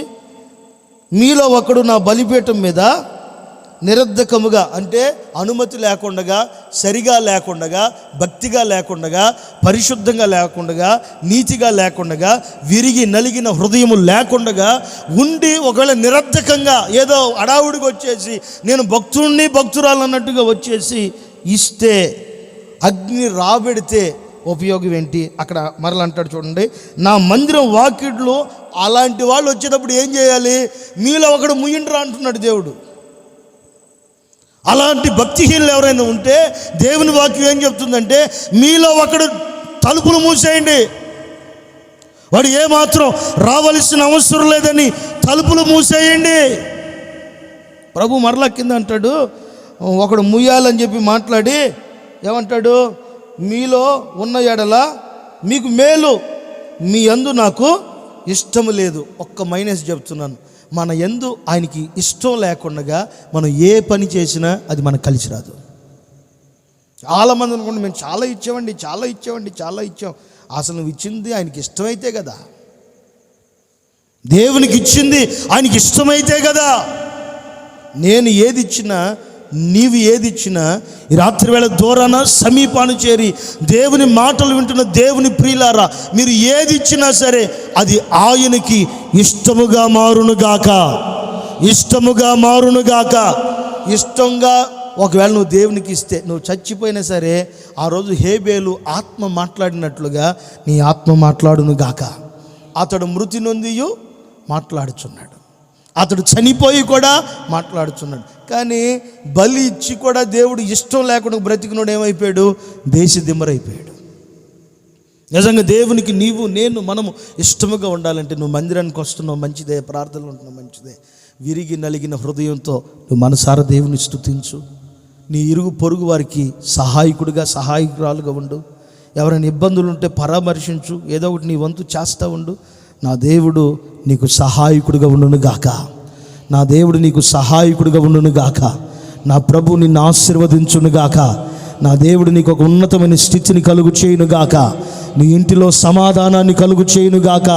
మీలో ఒకడు నా బలిపీఠం మీద నిరర్ధకముగా, అంటే అనుమతి లేకుండగా, సరిగా లేకుండగా, భక్తిగా లేకుండగా, పరిశుద్ధంగా లేకుండగా, నీతిగా లేకుండగా, విరిగి నలిగిన హృదయము లేకుండగా ఉండి, ఒకవేళ నిరర్ధకంగా ఏదో అడావుడికి వచ్చేసి నేను భక్తురాలు అన్నట్టుగా వచ్చేసి ఇస్తే, అగ్ని రాబెడితే ఉపయోగం ఏంటి? అక్కడ మరలా అంటాడు చూడండి, నా మందిరం వాకిట్లో అలాంటి వాళ్ళు వచ్చేటప్పుడు ఏం చేయాలి? మీలో ఒకడు ముయ్యండ్రా అంటున్నాడు దేవుడు. అలాంటి భక్తిహీనులు ఎవరైనా ఉంటే దేవుని వాక్యం ఏం చెప్తుందంటే, మీలో ఒకడు తలుపులు మూసేయండి. వాడు ఏమాత్రం రావలసిన అవసరం లేదని తలుపులు మూసేయండి. ప్రభు మరలా కింద అంటాడు, ఒకడు ముయ్యాలని చెప్పి మాట్లాడి ఏమంటాడు? మీలో ఉన్న ఎడల మీకు మేలు, మీ యందు నాకు ఇష్టము లేదు. ఒక్క మైనస్ చెప్తున్నాను, మన యందు ఆయనకి ఇష్టం లేకుండా మనం ఏ పని చేసినా అది మనకు కలిసి రాదు. చాలామంది అనుకోండి, మేము చాలా ఇచ్చాం. అసలు నువ్వు ఇచ్చింది ఆయనకి ఇష్టమైతే కదా, దేవునికి ఇచ్చింది ఆయనకి ఇష్టమైతే కదా. నేను ఏది ఇచ్చినా, నీవు ఏది ఇచ్చినా, ఈ రాత్రి వేళ దూరాన సమీపాన్ని చేరి దేవుని మాటలు వింటున్న దేవుని ప్రియులారా, మీరు ఏది ఇచ్చినా సరే అది ఆయనకి ఇష్టముగా మారునుగాక. ఇష్టంగా ఒకవేళ నువ్వు దేవునికి ఇస్తే, నువ్వు చచ్చిపోయినా సరే ఆ రోజు హేబేలు ఆత్మ మాట్లాడినట్లుగా నీ ఆత్మ మాట్లాడునుగాక. అతడు మృతి నొందియు మాట్లాడుచున్నాడు, అతడు చనిపోయి కూడా మాట్లాడుచున్నాడు. కానీ బలి ఇచ్చి కూడా దేవుడు ఇష్టం లేకుండా బ్రతికినోడు ఏమైపోయాడు? దేశదిమ్మరైపోయాడు. నిజంగా దేవునికి నీవు నేను మనము ఇష్టముగా ఉండాలంటే, నువ్వు మందిరానికి వస్తున్నావు మంచిదే, ప్రార్థనలు ఉంటున్నావు మంచిదే, విరిగి నలిగిన హృదయంతో నువ్వు మనసారా దేవుని స్తుతించు. నీ ఇరుగు పొరుగు వారికి సహాయకురాలుగా ఉండు. ఎవరైనా ఇబ్బందులు ఉంటే పరామర్శించు, ఏదో ఒకటి నీ వంతు చేస్తూ ఉండు. నా దేవుడు నీకు సహాయకుడిగా ఉండును గాక. నా ప్రభు నిన్ను ఆశీర్వదించును గాక. నా దేవుడు నీకు ఒక ఉన్నతమైన స్థితిని కలుగు చేయును గాక. నీ ఇంటిలో సమాధానాన్ని కలుగు చేయును గాక.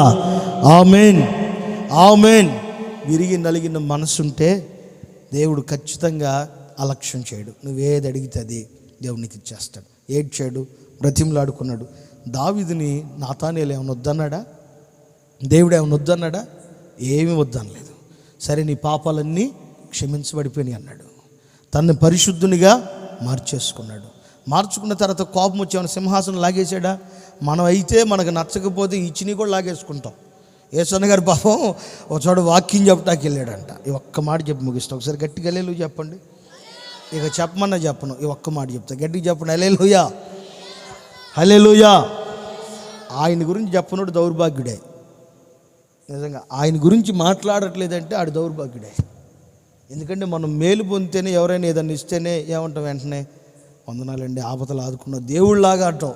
ఆమేన్. విరిగి నలిగిన మనసుంటే దేవుడు ఖచ్చితంగా అలక్ష్యం చేయడు. నువ్వేది అడిగితే అది దేవునికి ఇచ్చేస్తాడు. ఏడ్చాడు, బ్రతిమలాడుకున్నాడు. దావీదుని నాతానేలు ఏమైనా వద్దన్నాడా? దేవుడు ఏమైనా వద్దన్నాడా? ఏమీ వద్దనలేదు. సరే, నీ పాపాలన్నీ క్షమించబడిపోయినాయి అన్నాడు. తనని పరిశుద్ధునిగా మార్చుకున్న తర్వాత కోపం వచ్చి ఏమైనా సింహాసనం లాగేసాడా? మనం అయితే మనకు నచ్చకపోతే ఇచ్చిని కూడా లాగేసుకుంటాం. యేసన్న గారు పాపం ఒక చోట వాక్యం చెప్పడానికి వెళ్ళాడంట. ఈ ఒక్క మాట చెప్పి ముగిస్తాం. ఒకసారి గట్టిగా హల్లెలూయా చెప్పండి. ఇక చెప్పమన్నా చెప్పను, ఈ ఒక్క మాట చెప్తా. గట్టిగా చెప్పండి, హల్లెలూయా. ఆయన గురించి చెప్పనోడు దౌర్భాగ్యుడే. నిజంగా ఆయన గురించి మాట్లాడట్లేదంటే ఆడు దౌర్భాగ్యుడే. ఎందుకంటే మనం మేలు పొందితేనే, ఎవరైనా ఏదన్నా ఇస్తేనే ఏమంటాం? వెంటనే వందనాలండి, ఆపదలు ఆదుకున్న దేవుళ్ళలాగా అంటాం.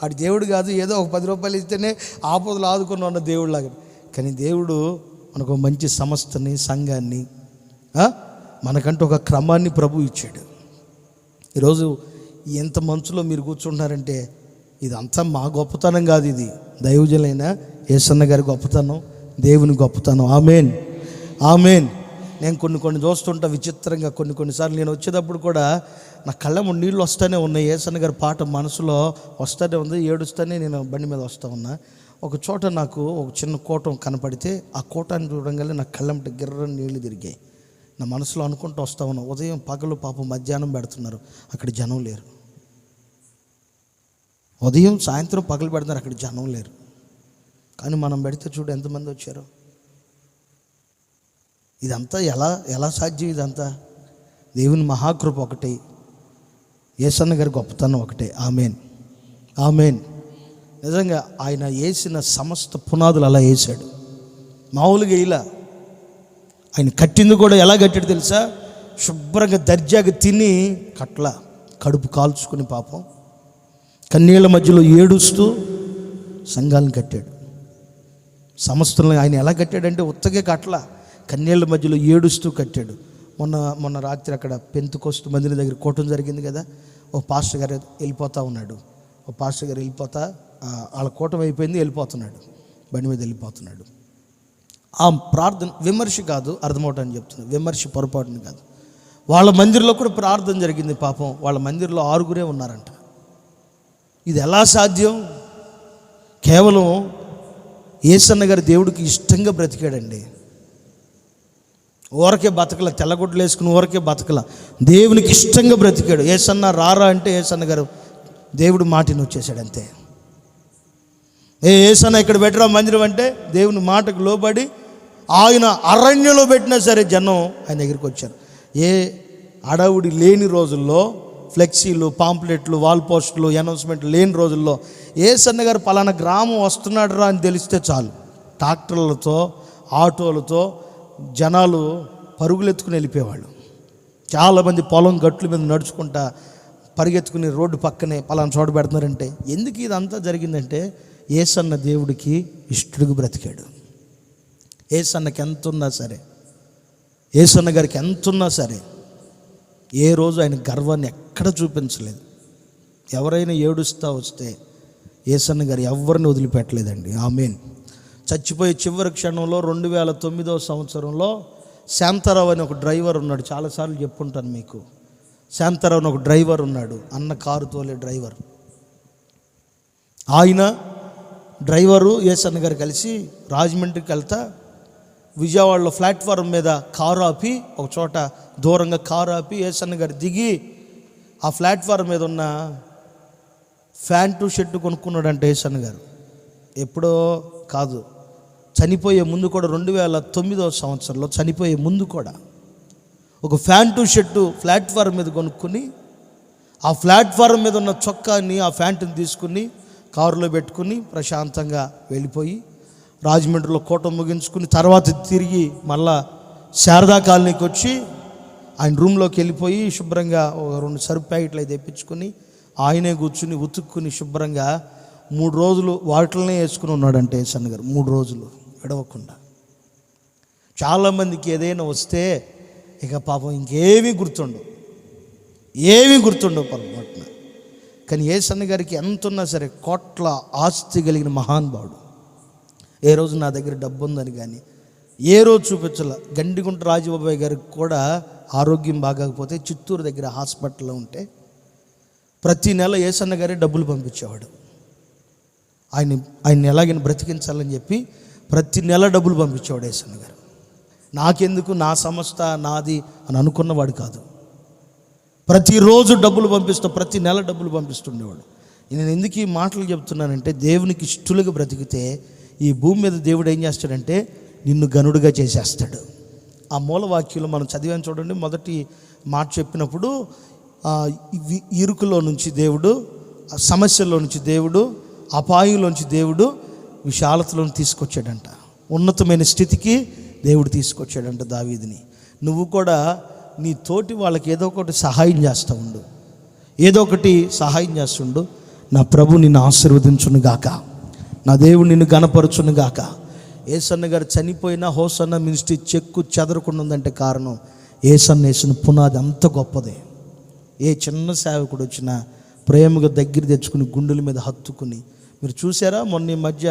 ఆడు దేవుడు కాదు, ఏదో ఒక 10 రూపాయలు ఇస్తేనే ఆపదలు ఆదుకున్నాం అన్న దేవుళ్ళలాగా. కానీ దేవుడు మనకు మంచి సంస్థని, సంఘాన్ని, మనకంటూ ఒక క్రమాన్ని ప్రభు ఇచ్చాడు. ఈరోజు ఎంత మంచులో మీరు కూర్చుంటున్నారంటే ఇదంతా మా గొప్పతనం కాదు, ఇది దైవజనులైన యేసన్న గారి గొప్పతనం, దేవుని గొప్పతనం. ఆమేన్. నేను కొన్ని చూస్తుంటా విచిత్రంగా. కొన్నిసార్లు నేను వచ్చేటప్పుడు కూడా నా కళ్ళము నీళ్ళు వస్తూనే ఉన్నాయి. యేసన్న గారి పాట మనసులో వస్తూనే ఉంది, ఏడుస్తూనే నేను బండి మీద వస్తూ ఉన్నా. ఒక చోట నాకు ఒక చిన్న కోటం కనపడితే ఆ కోటాన్ని చూడంగానే నా కళ్ళంట గిర్రని నీళ్లు తిరిగాయి. నా మనసులో అనుకుంటూ వస్తూ ఉన్నా, ఉదయం పగలు పాపం మధ్యాహ్నం పెడుతున్నారు, అక్కడ జనం లేరు. ఉదయం సాయంత్రం పగలు పెడుతున్నారు, అక్కడ జనం లేరు. కానీ మనం పెడితే చూడు ఎంతమంది వచ్చారో. ఇదంతా ఎలా సాధ్యం? ఇదంతా దేవుని మహాకృప ఒకటే, యేసన్న గారి గొప్పతనం ఒకటే. ఆమేన్, ఆమేన్. నిజంగా ఆయన వేసిన సమస్త పునాదులు అలా వేసాడు, మామూలుగా ఇలా. ఆయన కట్టింది కూడా ఎలా కట్టాడు తెలుసా? శుభ్రంగా దర్జాగా తిని కట్ల కడుపు కాల్చుకుని పాపం కన్నీళ్ళ మధ్యలో ఏడుస్తూ సంఘాలను కట్టాడు. సమస్తలను ఆయన ఎలా కట్టాడంటే ఉత్తగే కట్ల, కన్నీళ్ళ మధ్యలో ఏడుస్తూ కట్టాడు. మొన్న రాత్రి అక్కడ పెంతుకొస్తు మందిని దగ్గర కోటం జరిగింది కదా. ఓ పాస్టర్ గారు వెళ్ళిపోతూ ఉన్నాడు. ఓ పాస్టర్ గారు వెళ్ళిపోతా వాళ్ళ కూటమి అయిపోయింది, వెళ్ళిపోతున్నాడు, బండి మీద వెళ్ళిపోతున్నాడు. ఆ ప్రార్థన విమర్శ కాదు, అర్థమవటాన్ని చెప్తున్నాను, విమర్శ పొరపాటుని కాదు. వాళ్ళ మందిరంలో కూడా ప్రార్థన జరిగింది. పాపం వాళ్ళ మందిరంలో 6 ఉన్నారంట. ఇది ఎలా సాధ్యం? కేవలం యేసన్న గారి దేవుడికి ఇష్టంగా బ్రతికాడండి. ఊరకే బతకల, తెల్లగుడ్డలు వేసుకుని ఊరకే బతకల, దేవునికి ఇష్టంగా బ్రతికాడు. యేసన్న రారా అంటే యేసన్న గారు దేవుడు మాటిని వచ్చేసాడు అంతే. యేసన్న ఇక్కడ పెట్టరా మందిరం అంటే దేవుని మాటకు లోబడి ఆయన అరణ్యంలో పెట్టినా సరే జనం ఆయన దగ్గరికి వచ్చారు. ఏ అడవుడి లేని రోజుల్లో, ఫ్లెక్సీలు, పాంప్లెట్లు, వాల్ పోస్టులు, అనౌన్స్మెంట్లు లేని రోజుల్లో యేసన్న గారు పలానా గ్రామం వస్తున్నాడు రా అని తెలిస్తే చాలు, ట్రాక్టర్లతో ఆటోలతో జనాలు పరుగులెత్తుకుని వెళ్ళిపోయేవాళ్ళు. చాలామంది పొలం గట్ల మీద నడుచుకుంటా పరిగెత్తుకుని రోడ్డు పక్కనే పలానా చోట పెడుతున్నారంటే ఎందుకు ఇదంతా జరిగిందంటే యేసన్న దేవుడికి ఇష్టడుగు బ్రతికాడు. యేసన్నకి ఎంత ఉన్నా సరే, యేసన్న గారికి ఎంత ఉన్నా సరే ఏ రోజు ఆయన గర్వాన్ని ఎక్కడ చూపించలేదు. ఎవరైనా ఏడుస్తూ వస్తే యేసన్న గారు ఎవరిని వదిలిపెట్టలేదండి. ఆమేన్. చచ్చిపోయే చివరి క్షణంలో 2009 సంవత్సరంలో శాంతారావు అని ఒక డ్రైవర్ ఉన్నాడు. చాలాసార్లు చెప్పుంటాను మీకు. శాంతారావు అని ఒక డ్రైవర్ ఉన్నాడు, అన్న కారు తోలే డ్రైవర్. ఆయన డ్రైవరు యేసన్న గారు కలిసి రాజమండ్రికి వెళ్తా విజయవాడలో ప్లాట్ఫారం మీద కారు ఆపి, ఒక చోట దూరంగా కారు ఆపి యేసన్న గారు దిగి ఆ ప్లాట్ఫారం మీద ఉన్న ప్యాంటు షర్టు కొనుక్కున్నాడంటే యేసన్న గారు. ఎప్పుడో కాదు, చనిపోయే ముందు కూడా 2009 సంవత్సరంలో చనిపోయే ముందు కూడా ఒక ప్యాంటు షర్టు ప్లాట్ఫారం మీద కొనుక్కుని ఆ ప్లాట్ఫారం మీద ఉన్న చొక్కాని, ఆ ప్యాంటుని తీసుకుని కారులో పెట్టుకుని ప్రశాంతంగా వెళ్ళిపోయి రాజమండ్రిలో కోట ముగించుకుని తర్వాత తిరిగి మళ్ళా శారదా కాలనీకి వచ్చి ఆయన రూమ్లోకి వెళ్ళిపోయి శుభ్రంగా ఒక 2 సరుపు ప్యాకెట్లు అయితే తెప్పించుకొని ఆయనే కూర్చుని ఉతుక్కుని శుభ్రంగా 3 రోజులు వాటిల్నే వేసుకుని ఉన్నాడంటే యేసన్న గారు. 3 రోజులు విడవకుండా. చాలామందికి ఏదైనా వస్తే ఇక పాపం ఇంకేమీ గుర్తుండవు పొరపాటున. కానీ యేసన్న గారికి ఎంత ఉన్నా సరే కోట్ల ఆస్తి కలిగిన మహానుభావుడు. ఏ రోజు నా దగ్గర డబ్బు ఉందని కానీ ఏ రోజు చూపించాల. గండిగుంట రాజబాబాయ్ గారికి కూడా ఆరోగ్యం బాగకపోతే చిత్తూరు దగ్గర హాస్పిటల్లో ఉంటే ప్రతి నెల యేసన్న గారే డబ్బులు పంపించేవాడు. ఆయన ఎలాగైనా బ్రతికించాలని చెప్పి ప్రతి నెల డబ్బులు పంపించేవాడు యేసన్న గారు. నాకెందుకు, నా సంస్థ నాది అని అనుకున్నవాడు కాదు. ప్రతిరోజు డబ్బులు పంపిస్తూ ప్రతి నెల డబ్బులు పంపిస్తుండేవాడు. నేను ఎందుకు ఈ మాటలు చెప్తున్నానంటే దేవునికి ఇష్టలుగా బ్రతికితే ఈ భూమి మీద దేవుడు ఏం చేస్తాడంటే నిన్ను గనుడుగా చేసేస్తాడు. ఆ మూలవాక్యంలో మనం చదివాను చూడండి. మొదటి మాట చెప్పినప్పుడు ఇరుకులో నుంచి దేవుడు, సమస్యల్లో నుంచి దేవుడు, అపాయంలోంచి దేవుడు విశాలతలను తీసుకొచ్చాడంట. ఉన్నతమైన స్థితికి దేవుడు తీసుకొచ్చాడంట దావీదుని. నువ్వు కూడా నీ తోటి వాళ్ళకి ఏదో ఒకటి సహాయం చేస్తూ ఉండు, ఏదో ఒకటి సహాయం చేస్తుండు. నా ప్రభు నిన్ను ఆశీర్వదించును గాక, నా దేవుడు నిన్ను గణపరచును గాక. యేసన్న గారు చనిపోయినా హోసన్న మినిస్ట్రీ చెక్కు చెదరకుండా ఉందంటే కారణం యేసన్న వేసిన పునాది అంత గొప్పదే. ఏ చిన్న సేవకుడు వచ్చినా ప్రేమగా దగ్గర తెచ్చుకుని గుండెల మీద హత్తుకుని, మీరు చూసారా మొన్న ఈ మధ్య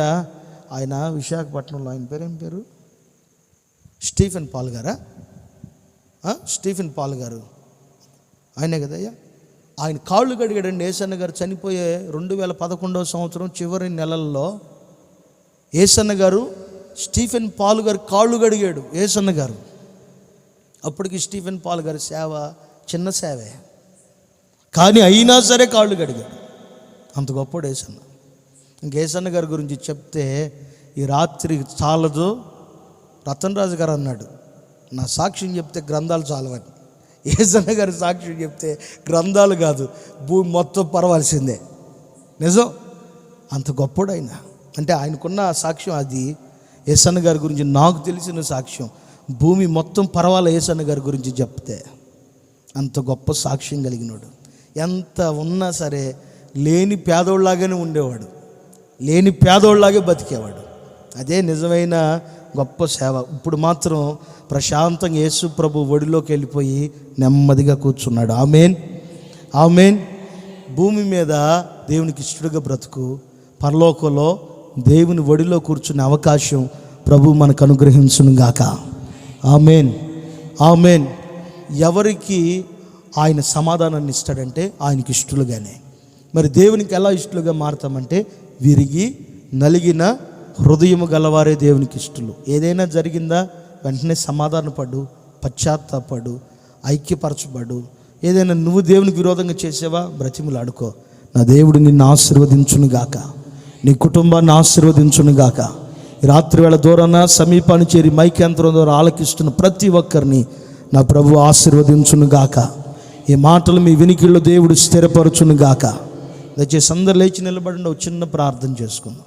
ఆయన విశాఖపట్నంలో, ఆయన పేరు స్టీఫెన్ పాల్ గారా, స్టీఫెన్ పాల్ గారు ఆయనే కదయ్యా. ఆయన కాళ్ళు కడిగాడండి. ఏసన్న గారు చనిపోయే 2011వ సంవత్సరం చివరి నెలల్లో ఏసన్న గారు స్టీఫెన్ పాల్ గారు కాళ్ళు కడిగాడు ఏసన్న గారు. అప్పటికి స్టీఫెన్ పాల్ గారి సేవ చిన్న సేవే, కానీ అయినా సరే కాళ్ళు కడిగాడు. అంత గొప్పడు ఏసన్న. ఇంకేసన్న గారి గురించి చెప్తే ఈ రాత్రి చాలదు. రతన్ రాజు గారు అన్నాడు, నా సాక్ష్యం చెప్తే గ్రంథాలు చాలవని. ఏసన్న గారి సాక్ష్యం చెప్తే గ్రంథాలు కాదు, భూమి మొత్తం పరవాల్సిందే. నిజం, అంత గొప్పడు ఆయన. అంటే ఆయనకున్న సాక్ష్యం అది. ఏసన్న గారి గురించి నాకు తెలిసిన సాక్ష్యం, భూమి మొత్తం పర్వాలే ఏసన్న గారి గురించి చెప్తే. అంత గొప్ప సాక్ష్యం కలిగినాడు. ఎంత ఉన్నా సరే లేని పేదోళ్ళలాగానే ఉండేవాడు, లేని పేదోళ్ళలాగే బతికేవాడు. అదే నిజమైన గొప్ప సేవ. ఇప్పుడు మాత్రం ప్రశాంతంగా యేసు ప్రభు ఒడిలోకి వెళ్ళిపోయి నెమ్మదిగా కూర్చున్నాడు. ఆమేన్, ఆమేన్. భూమి మీద దేవునికి ఇష్టడుగా బ్రతుకు, పరలోకంలో దేవుని ఒడిలో కూర్చునే అవకాశం ప్రభు మనకు అనుగ్రహించును గాక. ఆమేన్, ఆమేన్. ఎవరికి ఆయన సమాధానాన్ని ఇస్తాడంటే ఆయనకి ఇష్టలుగానే. మరి దేవునికి ఎలా ఇష్టలుగా మారతామంటే విరిగి నలిగిన హృదయము గలవారే దేవునికి ఇష్టలు. ఏదైనా జరిగిందా వెంటనే సమాధానపడు, పశ్చాత్తాపడు, ఐక్యపరచబడు. ఏదైనా నువ్వు దేవునికి విరోధంగా చేసావా బ్రతిములాడుకో. నా దేవుడు నిన్ను ఆశీర్వదించును గాక, నీ కుటుంబాన్ని ఆశీర్వదించును గాక. ఈ రాత్రి వేళ దూరాన సమీపాన్ని చేరి మైక్ యంత్రం ద్వారా ఆలకిస్తున్న ప్రతి ఒక్కరిని నా ప్రభు ఆశీర్వదించును గాక. ఈ మాటలు మీ వినికిల్లో దేవుడు స్థిరపరచును గాక. దయచేసి అందరు లేచి నిలబడండి, ఒక చిన్న ప్రార్థన చేసుకుందాం.